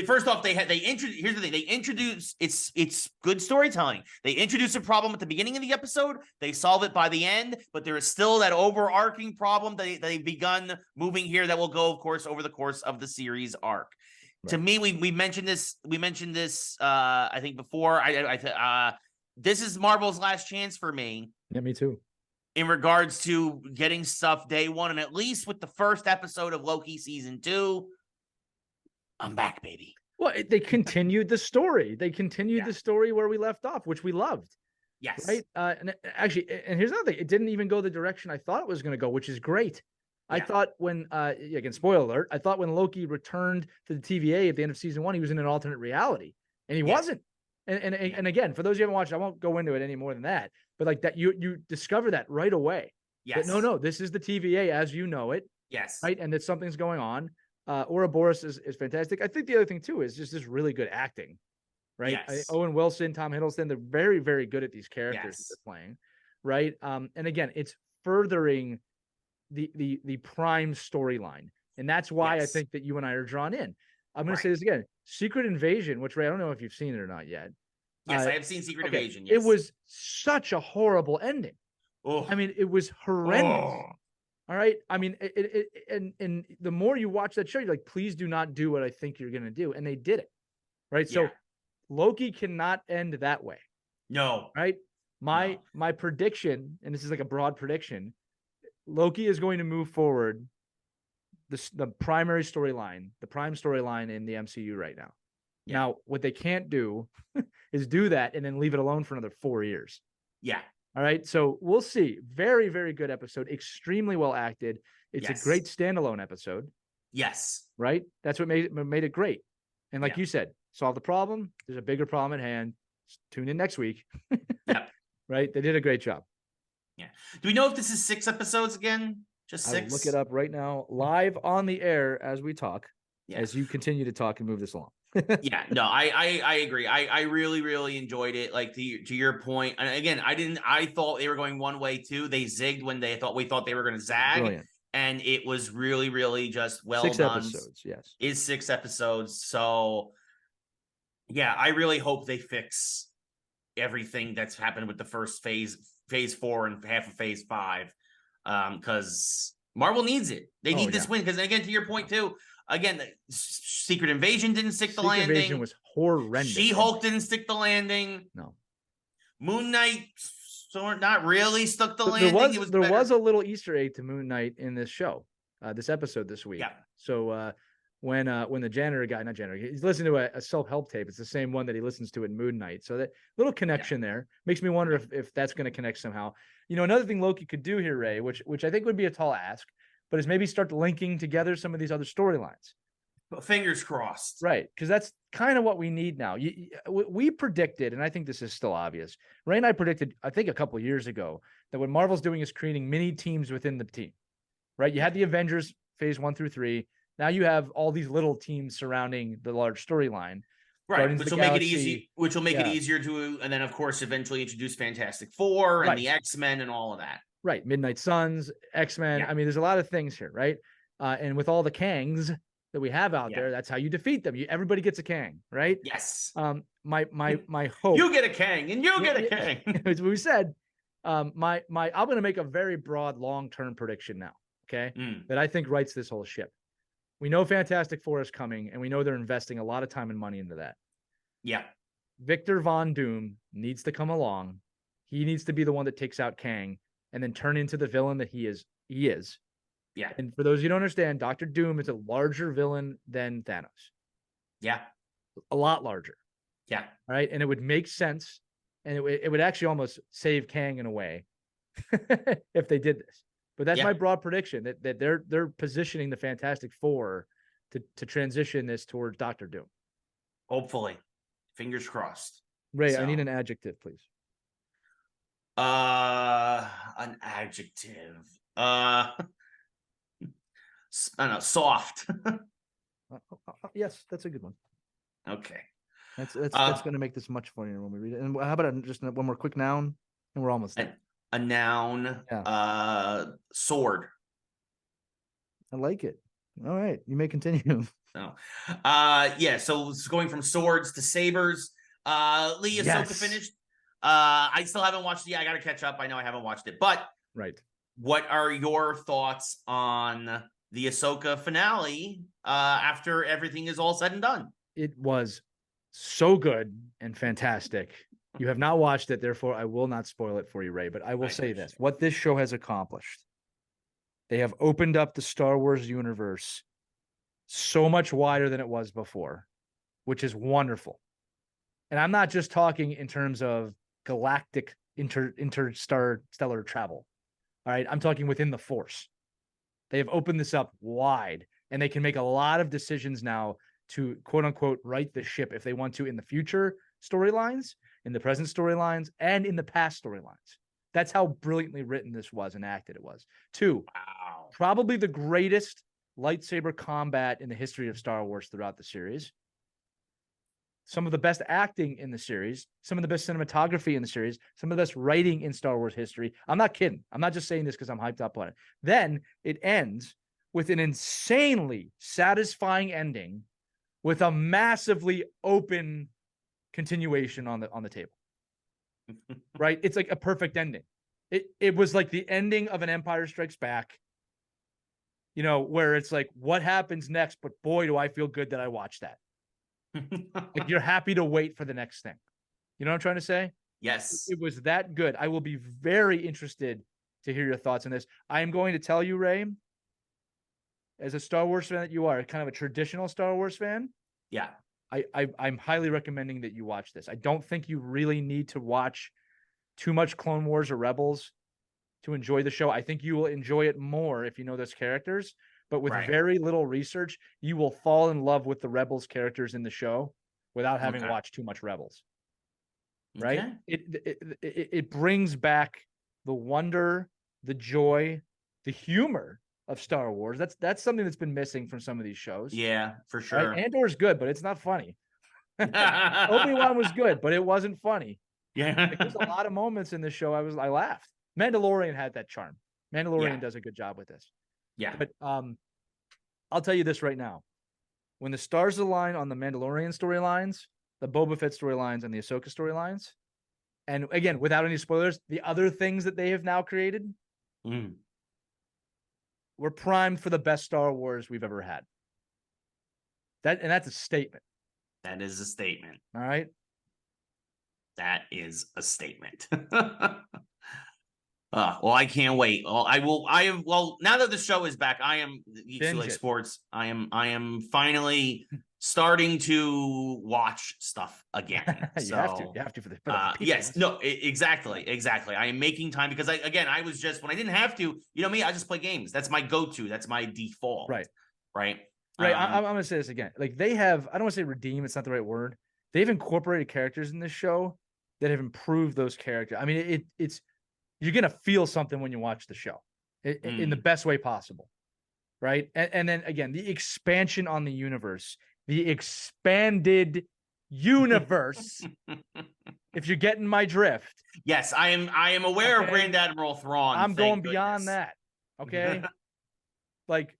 First off, here's the thing. They introduce it's good storytelling. They introduce a problem at the beginning of the episode. They solve it by the end, but there is still that overarching problem that they've begun moving here that will go, of course, over the course of the series arc. Right. To me, we mentioned this. We mentioned this. I think before. This is Marvel's last chance for me. Yeah, me too. In regards to getting stuff day one, and at least with the first episode of Loki season 2. I'm back, baby. Well, they continued the story. They continued the story where we left off, which we loved. Yes. Right. And here's another thing. It didn't even go the direction I thought it was going to go, which is great. Yeah. I thought when, again, spoiler alert, I thought when Loki returned to the TVA at the end of season 1, he was in an alternate reality, and he wasn't. And again, for those who haven't watched, I won't go into it any more than that. But like that, you discover that right away. Yes. That, no, this is the TVA as you know it. Yes. Right. And that something's going on. Ouroboros is fantastic. I think the other thing too is just this really good acting, right? Yes. Owen Wilson, Tom Hiddleston, they're very, very good at these characters that they're playing, right? And again, it's furthering the Prime storyline, and that's why I think that you and I are drawn in. I'm going to say this again: Secret Invasion, which Ray, I don't know if you've seen it or not yet. Yes, I have seen Secret Invasion. Yes. It was such a horrible ending. Oh. I mean, it was horrendous. Oh. All right. I mean, and the more you watch that show, you're like, please do not do what I think you're going to do. And they did it. Right. So Loki cannot end that way. No. Right. My prediction, and this is like a broad prediction, Loki is going to move forward the primary storyline, the prime storyline in the MCU right now. Yeah. Now, what they can't do is do that and then leave it alone for another 4 years. Yeah. All right. So we'll see. Very, very good episode. Extremely well acted. It's a great standalone episode. Yes. Right. That's what made it great. And like you said, solve the problem. There's a bigger problem at hand. Tune in next week. Yep. Right. They did a great job. Yeah. Do we know if this is 6 episodes again? Just 6? I will look it up right now, live on the air as we talk, Yeah. as you continue to talk and move this along. Yeah, no, I agree. I really, really enjoyed it. Like to your point, and again, I thought they were going one way too. They zigged when we thought they were going to zag. Brilliant. And it was really, really just well 6 done. episodes, yes. Is 6 episodes. So yeah, I really hope they fix everything that's happened with the first phase 4 and half of phase 5. Because Marvel needs it. They need this win. Because again, to your point too, again, the Secret Invasion didn't stick the landing. Secret Invasion was horrendous. She-Hulk didn't stick the landing. No. Moon Knight not really stuck the landing. There was a little Easter egg to Moon Knight in this show, this episode this week. Yeah. So when the janitor guy, not janitor, he's listening to a self-help tape. It's the same one that he listens to in Moon Knight. So that little connection there makes me wonder if that's going to connect somehow. You know, another thing Loki could do here, Ray, which I think would be a tall ask, but is maybe start linking together some of these other storylines. Fingers crossed. Right, because that's kind of what we need now. We predicted, and I think this is still obvious. Ray and I predicted, I think a couple of years ago, that what Marvel's doing is creating mini teams within the team. Right, you had the Avengers phase 1 through 3. Now you have all these little teams surrounding the large storyline. Right, which will make it easy. Which will make it easier to, and then of course eventually introduce Fantastic Four and the X-Men and all of that. Right, Midnight Suns, X-Men. I mean, there's a lot of things here, right? And with all the Kangs that we have out there, that's how you defeat them. Everybody gets a Kang, right? Yes. My hope. You get a Kang, and you get a Kang. As we said, I'm going to make a very broad long-term prediction now. Okay, that I think writes this whole ship. We know Fantastic Four is coming, and we know they're investing a lot of time and money into that. Yeah. Victor Von Doom needs to come along. He needs to be the one that takes out Kang and then turn into the villain that he is. Yeah. And for those you don't understand, Dr. Doom is a larger villain than Thanos. Yeah. A lot larger. Yeah. All right. And it would make sense. And it would actually almost save Kang in a way if they did this. But that's my broad prediction that they're positioning the Fantastic Four to transition this towards Dr. Doom. Hopefully. Fingers crossed. Ray, I need an adjective, please. An adjective. I don't know, soft. Yes, that's a good one. Okay. That's going to make this much funnier when we read it. And how about just one more quick noun, and we're almost there. A noun. Sword. I like it. All right, you may continue. So, so it's going from swords to sabers. Lee, Ahsoka finished. I still haven't watched it yet. I got to catch up. I know I haven't watched it, but right. What are your thoughts on the Ahsoka finale after everything is all said and done? It was so good and fantastic. You have not watched it, therefore I will not spoil it for you, Ray, but I will say this. What this show has accomplished, they have opened up the Star Wars universe so much wider than it was before, which is wonderful. And I'm not just talking in terms of galactic interstellar travel. All right, I'm talking within the Force. They have opened this up wide, and they can make a lot of decisions now to quote unquote right the ship if they want to in the future storylines, in the present storylines, and in the past storylines. That's how brilliantly written this was and acted it was. 2, probably the greatest lightsaber combat in the history of Star Wars throughout the series. Some of the best acting in the series, some of the best cinematography in the series, some of the best writing in Star Wars history. I'm not kidding. I'm not just saying this because I'm hyped up on it. Then it ends with an insanely satisfying ending with a massively open continuation on the table. Right? It's like a perfect ending. It was like the ending of an Empire Strikes Back, where it's like, what happens next? But boy, do I feel good that I watched that. Like you're happy to wait for the next thing. You know what I'm trying to say? Yes. It was that good. I will be very interested to hear your thoughts on this. I am going to tell you, Ray, as a Star Wars fan that you are, kind of a traditional Star Wars fan, Yeah. I'm highly recommending that you watch this. I don't think you really need to watch too much Clone Wars or Rebels to enjoy the show. I think you will enjoy it more if you know those characters, but with Right. very little research, you will fall in love with the Rebels characters in the show without having Okay. watched too much Rebels. Right? Okay. It brings back the wonder, the joy, the humor of Star Wars. That's something that's been missing from some of these shows. Yeah, for Right? sure. Andor's good, but it's not funny. Obi-Wan was good, but it wasn't funny. Yeah. Like, there's a lot of moments in this show I laughed. Mandalorian had that charm. Mandalorian does a good job with this. Yeah. But I'll tell you this right now. When the stars align on the Mandalorian storylines, the Boba Fett storylines, and the Ahsoka storylines, and again, without any spoilers, the other things that they have now created, we're primed for the best Star Wars we've ever had. That's a statement. That is a statement. All right. That is a statement. Well, I can't wait. Well, now that the show is back, I am Geeks Who Like Sports. I am finally starting to watch stuff again. You have to for the people. Yes, no, exactly. I am making time because I was just, when I didn't have to, you know me, I just play games. That's my go-to. That's my default. Right. I'm going to say this again. Like, they have, I don't want to say redeem, it's not the right word. They've incorporated characters in this show that have improved those characters. I mean, it's you're going to feel something when you watch the show in the best way possible. Right. And then again, the expansion on the universe, the expanded universe, if you're getting my drift. Yes, I am aware of Grand Admiral Thrawn. I'm going beyond that. Okay. Like,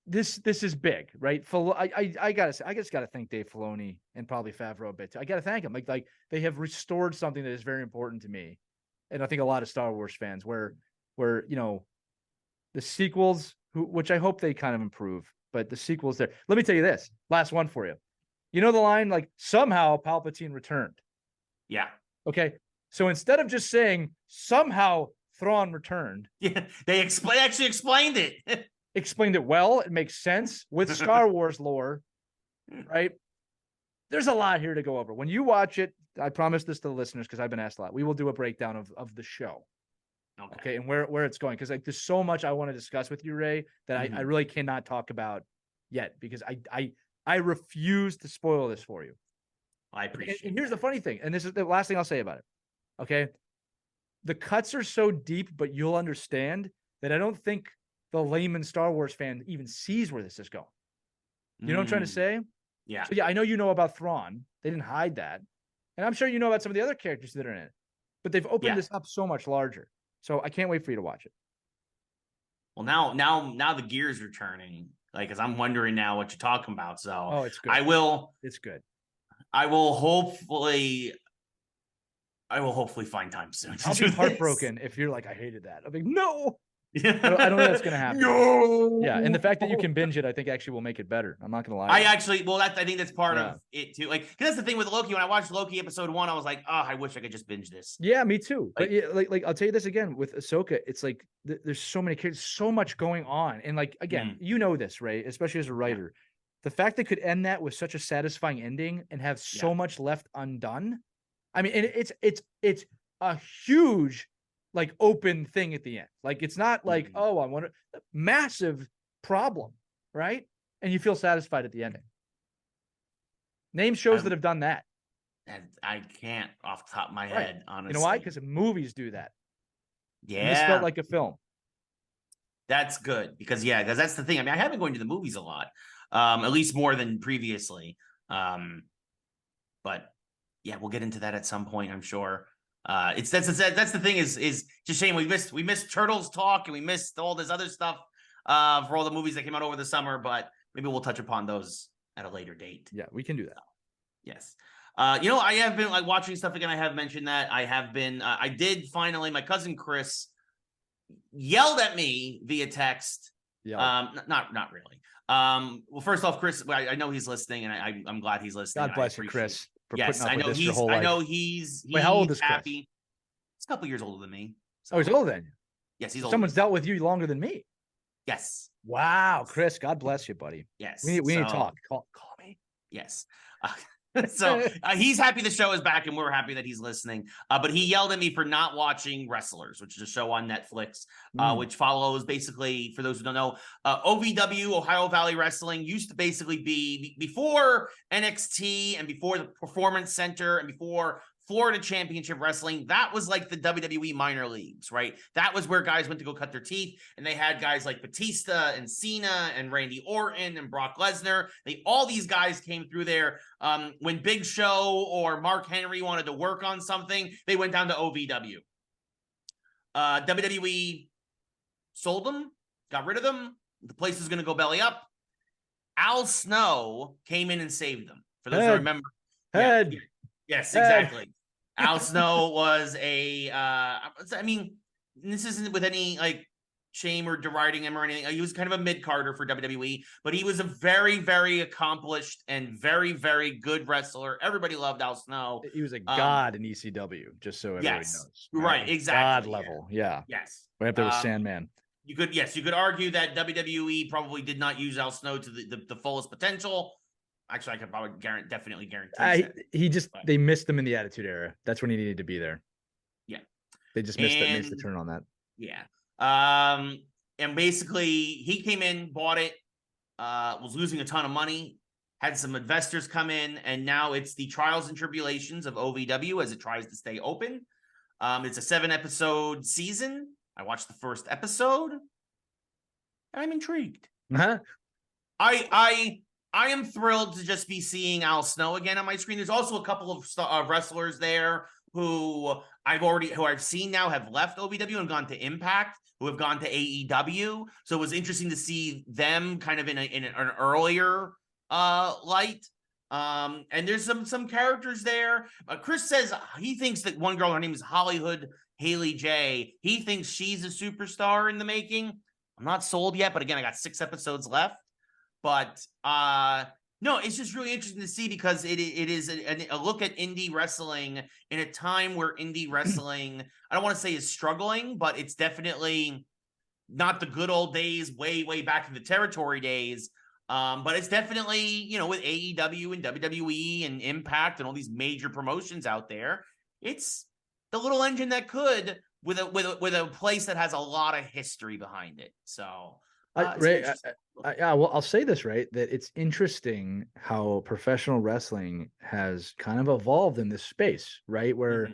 this is big, right? I just gotta thank Dave Filoni and probably Favreau a bit too. I gotta thank him. Like they have restored something that is very important to me, and I think a lot of Star Wars fans, where the sequels, which I hope they kind of improve, but the sequels there. Let me tell you this, last one for you. You know the line, like, somehow Palpatine returned. Yeah. Okay. So instead of just saying somehow Thrawn returned, yeah, they actually explained it. Explained it well. It makes sense with Star Wars lore, right? There's a lot here to go over. When you watch it, I promise this to the listeners because I've been asked a lot. We will do a breakdown of the show, okay, and where it's going, because like there's so much I want to discuss with you, Ray, that I really cannot talk about yet because I refuse to spoil this for you. I appreciate. And here's the funny thing, and this is the last thing I'll say about it. Okay, the cuts are so deep, but you'll understand that I don't think the layman Star Wars fan even sees where this is going. You know what I'm trying to say? Yeah. So yeah, I know you know about Thrawn. They didn't hide that. And I'm sure you know about some of the other characters that are in it. But they've opened this up so much larger. So I can't wait for you to watch it. Well, now the gears are turning. Like, because I'm wondering now what you're talking about. So it's good. It's good. I will hopefully find time soon. I'll be heartbroken if you're like, I hated that. I'll be no. I don't know that's going to happen. No. Yeah, and the fact that you can binge it, I think actually will make it better. I'm not going to lie. I think that's part of it too. Like, because that's the thing with Loki. When I watched Loki episode 1, I was like, oh, I wish I could just binge this. Yeah, me too. But like I'll tell you this again with Ahsoka. It's like there's so many characters, so much going on, and like again, you know this, right? Especially as a writer, the fact they could end that with such a satisfying ending and have so much left undone. I mean, and it's a huge, like, open thing at the end. Like, it's not like, oh, I want a massive problem, right? And you feel satisfied at the ending. Name shows that have done that. And I can't off the top of my head, honestly. You know why? Because movies do that. Yeah. And this felt like a film. That's good because that's the thing. I mean, I haven't been going to the movies a lot, at least more than previously. But yeah, we'll get into that at some point, I'm sure. That's the thing is just shame we missed Turtles talk and we missed all this other stuff for all the movies that came out over the summer, but maybe we'll touch upon those at a later date. Yeah, we can do that. Yes. I have been like watching stuff again. I have mentioned that I did finally, my cousin Chris yelled at me via text. Yeah. Not really. Well, first off, Chris, I know he's listening and I'm glad he's listening. God bless you, Chris. Yes, I know he's Wait, how old is happy. Chris? He's a couple years older than me. So. Oh, he's older than you. Yes, he's older. Someone's dealt with you longer than me. Yes. Wow, Chris, God bless you, buddy. Yes. We need to talk. Call me. Yes. He's happy the show is back, and we're happy that he's listening. But he yelled at me for not watching Wrestlers, which is a show on Netflix, which follows basically, for those who don't know, OVW, Ohio Valley Wrestling, used to basically be before NXT and before the Performance Center and before Florida Championship Wrestling. That was like the WWE minor leagues, right? That was where guys went to go cut their teeth, and they had guys like Batista and Cena and Randy Orton and Brock Lesnar. All these guys came through there. When Big Show or Mark Henry wanted to work on something, they went down to OVW. WWE sold them, got rid of them. The place is going to go belly up. Al Snow came in and saved them. For those who remember. Head. Yes, exactly. Al Snow was this isn't with any like shame or deriding him or anything. He was kind of a mid-carder for WWE, but he was a very, very accomplished and very, very good wrestler. Everybody loved Al Snow. He was a god in ECW, just so everybody knows. Right, exactly. God level, yeah. Yes. Right up there with Sandman. You could argue that WWE probably did not use Al Snow to the fullest potential. Actually, I could probably definitely guarantee that. They missed him in the Attitude Era. That's when he needed to be there. Yeah. They just missed the turn on that. Yeah. And basically he came in, bought it, was losing a ton of money, had some investors come in, and now it's the trials and tribulations of OVW as it tries to stay open. It's a 7-episode season. I watched the first episode. I'm intrigued. Uh-huh. I am thrilled to just be seeing Al Snow again on my screen. There's also a couple of wrestlers there who I've seen now have left OVW and gone to Impact, who have gone to AEW. So it was interesting to see them kind of in an earlier light. And there's some characters there. Chris says he thinks that one girl, her name is Hollywood Haley J. He thinks she's a superstar in the making. I'm not sold yet, but again, I got 6 episodes left. But no, it's just really interesting to see because it is a look at indie wrestling in a time where indie wrestling, I don't want to say is struggling, but it's definitely not the good old days, way, way back in the territory days. But it's definitely, with AEW and WWE and Impact and all these major promotions out there, it's the little engine that could with a place that has a lot of history behind it. So. I'll say this, right, that it's interesting how professional wrestling has kind of evolved in this space, right? Where,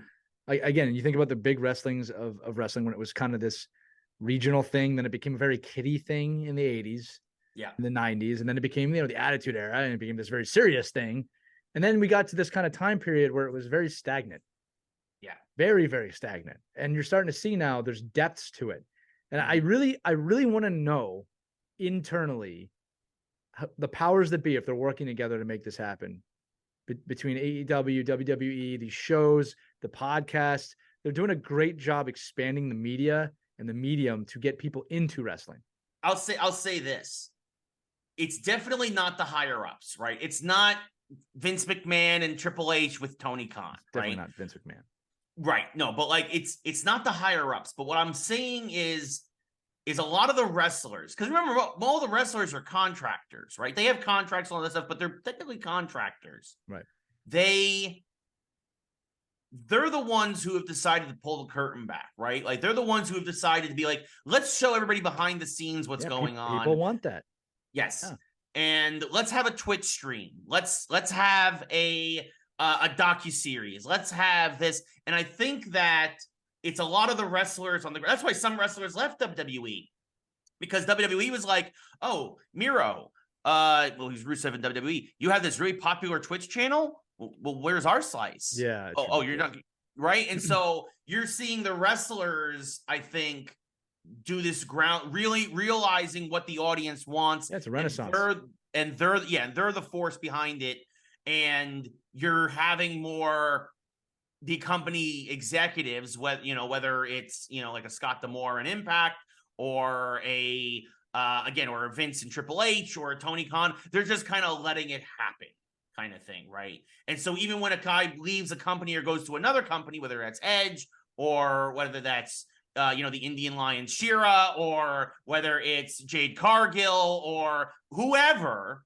again, you think about the big wrestlings of wrestling when it was kind of this regional thing, then it became a very kiddie thing in the 80s, in the 90s, and then it became, the Attitude Era, and it became this very serious thing. And then we got to this kind of time period where it was very stagnant. Yeah. Very, very stagnant. And you're starting to see now there's depths to it. And I really want to know internally the powers that be, if they're working together to make this happen, between AEW, WWE, these shows, the podcast, they're doing a great job expanding the media and the medium to get people into wrestling. I'll say this. It's definitely not the higher ups, right? It's not Vince McMahon and Triple H with Tony Khan, definitely not Vince McMahon. Right. No, but it's not the higher ups. But what I'm saying is a lot of the wrestlers, because remember, all the wrestlers are contractors, right? They have contracts and all that stuff, but they're technically contractors. Right. They're the ones who have decided to pull the curtain back, right? Like they're the ones who have decided to be like, let's show everybody behind the scenes what's going on. People want that. Yes. Yeah. And let's have a Twitch stream. Let's have a docuseries. Let's have this. And I think that it's a lot of the wrestlers that's why some wrestlers left WWE, because WWE was like, oh, Miro, he's Rusev in WWE. You have this really popular Twitch channel. Well, where's our slice? Yeah. Oh, you're not right. And so you're seeing the wrestlers, I think, do this really realizing what the audience wants. Yeah, it's a renaissance. And they're the force behind it. And you're having more the company executives, whether it's, like a Scott D'Amore and Impact or or a Vince and Triple H or a Tony Khan, they're just kind of letting it happen kind of thing. Right. And so even when a guy leaves a company or goes to another company, whether that's Edge or whether that's, the Indian Lion Shira, or whether it's Jade Cargill or whoever,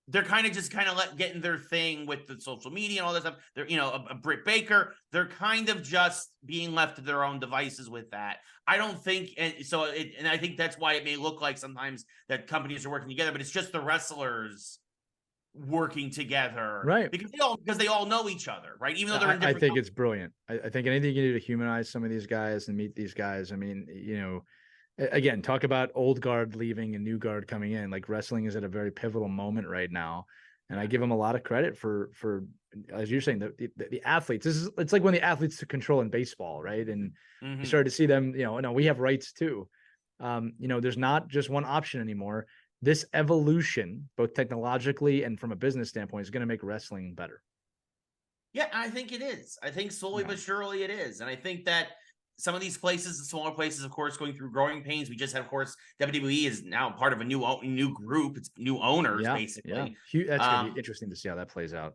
they're kind of getting their thing with the social media and all this stuff. They're, a Britt Baker, they're kind of just being left to their own devices with that. I don't think, and I think that's why it may look like sometimes that companies are working together, but it's just the wrestlers working together, right? Because they all know each other, right? Even though they're in different. I think it's brilliant. I think anything you do to humanize some of these guys and meet these guys. I mean, again, talk about old guard leaving and new guard coming in. Like, wrestling is at a very pivotal moment right now, and I give them a lot of credit for as you're saying, the athletes. It's like when the athletes took control in baseball, right? And you started to see them. No, we have rights too. There's not just one option anymore. This evolution, both technologically and from a business standpoint, is going to make wrestling better. Yeah, I think it is. I think slowly but surely it is. And I think that some of these places, the smaller places, of course, going through growing pains. We just had, of course, WWE is now part of a new group. It's new owners, basically. Yeah. That's going to be interesting to see how that plays out.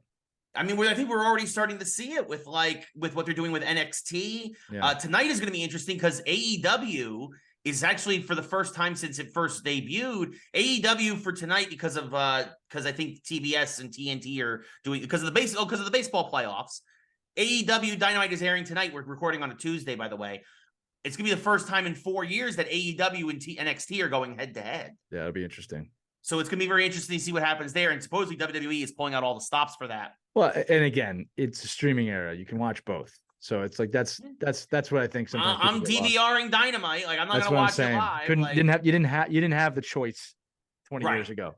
I mean, I think we're already starting to see it with what they're doing with NXT. Yeah. Tonight is going to be interesting because AEW is actually, for the first time since it first debuted, AEW for tonight, because I think TBS and TNT are doing, because of the baseball playoffs. AEW Dynamite is airing tonight. We're recording on a Tuesday, by the way. It's gonna be the first time in 4 years that AEW and NXT are going head to head. Yeah, it'll be interesting. So it's gonna be very interesting to see what happens there. And supposedly WWE is pulling out all the stops for that. Well, and again, it's a streaming era. You can watch both. So it's like that's what I think. Sometimes I'm DVRing Dynamite. Like, I'm not going to watch it live. You didn't have the choice 20 years ago.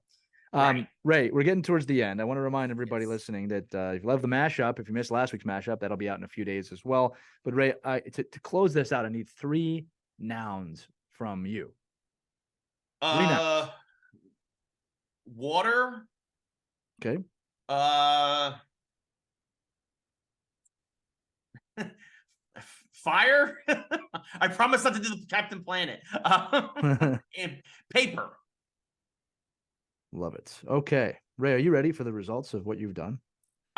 Ray, we're getting towards the end. I want to remind everybody listening that if you love the mashup, if you missed last week's mashup, that'll be out in a few days as well. But Ray, to close this out, I need 3 nouns from you. 3 nouns. Water. Okay. Fire. I promise not to do the Captain Planet. And paper. Love it. Okay, Ray, are you ready for the results of what you've done?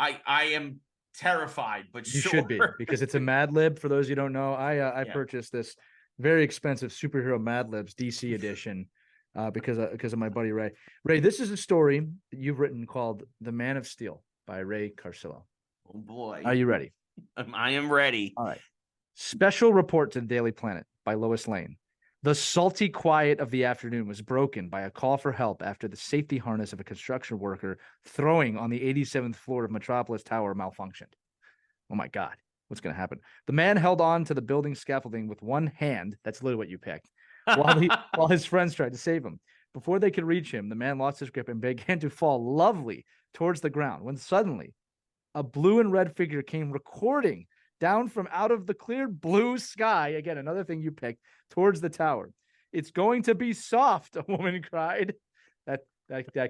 I am terrified, but you should be, because it's a Madlib. For those you don't know, I purchased this very expensive superhero Madlibs DC edition because of my buddy Ray. Ray, this is a story that you've written called "The Man of Steel" by Ray Carsillo. Oh boy, are you ready? I am ready. All right. Special report to the Daily Planet by Lois Lane. The salty quiet of the afternoon was broken by a call for help after the safety harness of a construction worker throwing on the 87th floor of Metropolis Tower malfunctioned. Oh my God, what's going to happen? The man held on to the building scaffolding with one hand. That's literally what you picked. While his friends tried to save him. Before they could reach him, the man lost his grip and began to fall lovely towards the ground when suddenly a blue and red figure came recording down from out of the clear blue sky. Again, another thing you picked, towards the tower. It's going to be soft, a woman cried. That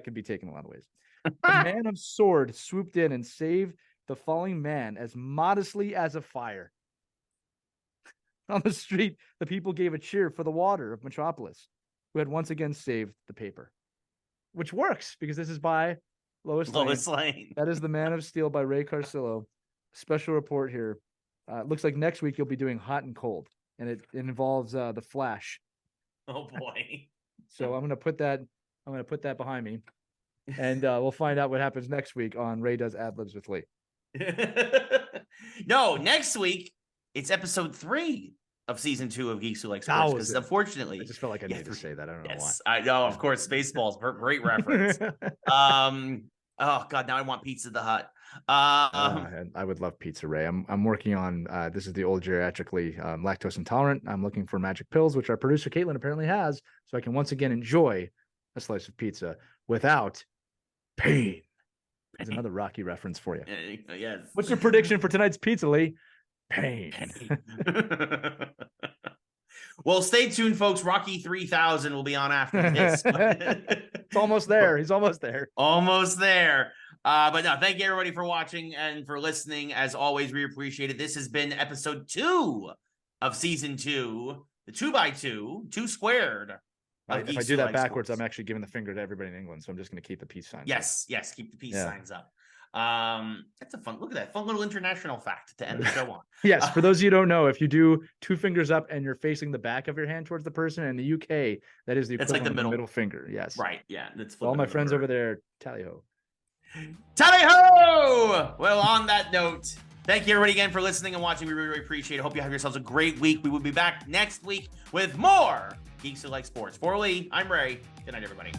could be taken a lot of ways. The man of sword swooped in and saved the falling man as modestly as a fire. On the street, the people gave a cheer for the water of Metropolis, who had once again saved the paper. Which works, because this is by Lois Lane. That is The Man of Steel by Ray Carsillo. Special report here. Looks like next week you'll be doing Hot and Cold, and it involves the Flash. Oh boy! So I'm gonna put that behind me, and we'll find out what happens next week on Ray Does Ad-Libs with Lee. No, next week it's episode 3 of season 2 of Geeks Who Like Sports. Because unfortunately, I just felt like I needed to say that. I don't know why. I know, of course, Spaceballs, great reference. Oh God, now I want Pizza the Hut. I would love Pizza Ray. I'm working on this is the old geriatrically lactose intolerant. I'm looking for magic pills, which our producer Caitlin apparently has, so I can once again enjoy a slice of pizza without pain. There's another Rocky reference for you. Yes. What's your prediction for tonight's pizza, Lee? Pain. Well, stay tuned, folks. Rocky 3000 will be on after this. It's almost there. He's almost there. Almost there. But no, thank you everybody for watching and for listening. As always, we appreciate it. This has been episode 2 of season 2, the 2x2, 2 squared. If I do that backwards, I'm actually giving the finger to everybody in England. So I'm just going to keep the peace signs. Yes, keep the peace signs up. That's a fun, look at that fun little international fact to end the show on. Yes, for those of you who don't know, if you do 2 fingers up and you're facing the back of your hand towards the person, in the UK, that is the It's like equivalent the of middle. middle finger. Yes. Right. Yeah. That's All my friends over there, tally ho. Tally ho! Well, on that note, thank you everybody again for listening and watching. We really, really appreciate it. Hope you have yourselves a great week. We will be back next week with more Geeks Who Like Sports. For Lee, I'm Ray. Good night, everybody.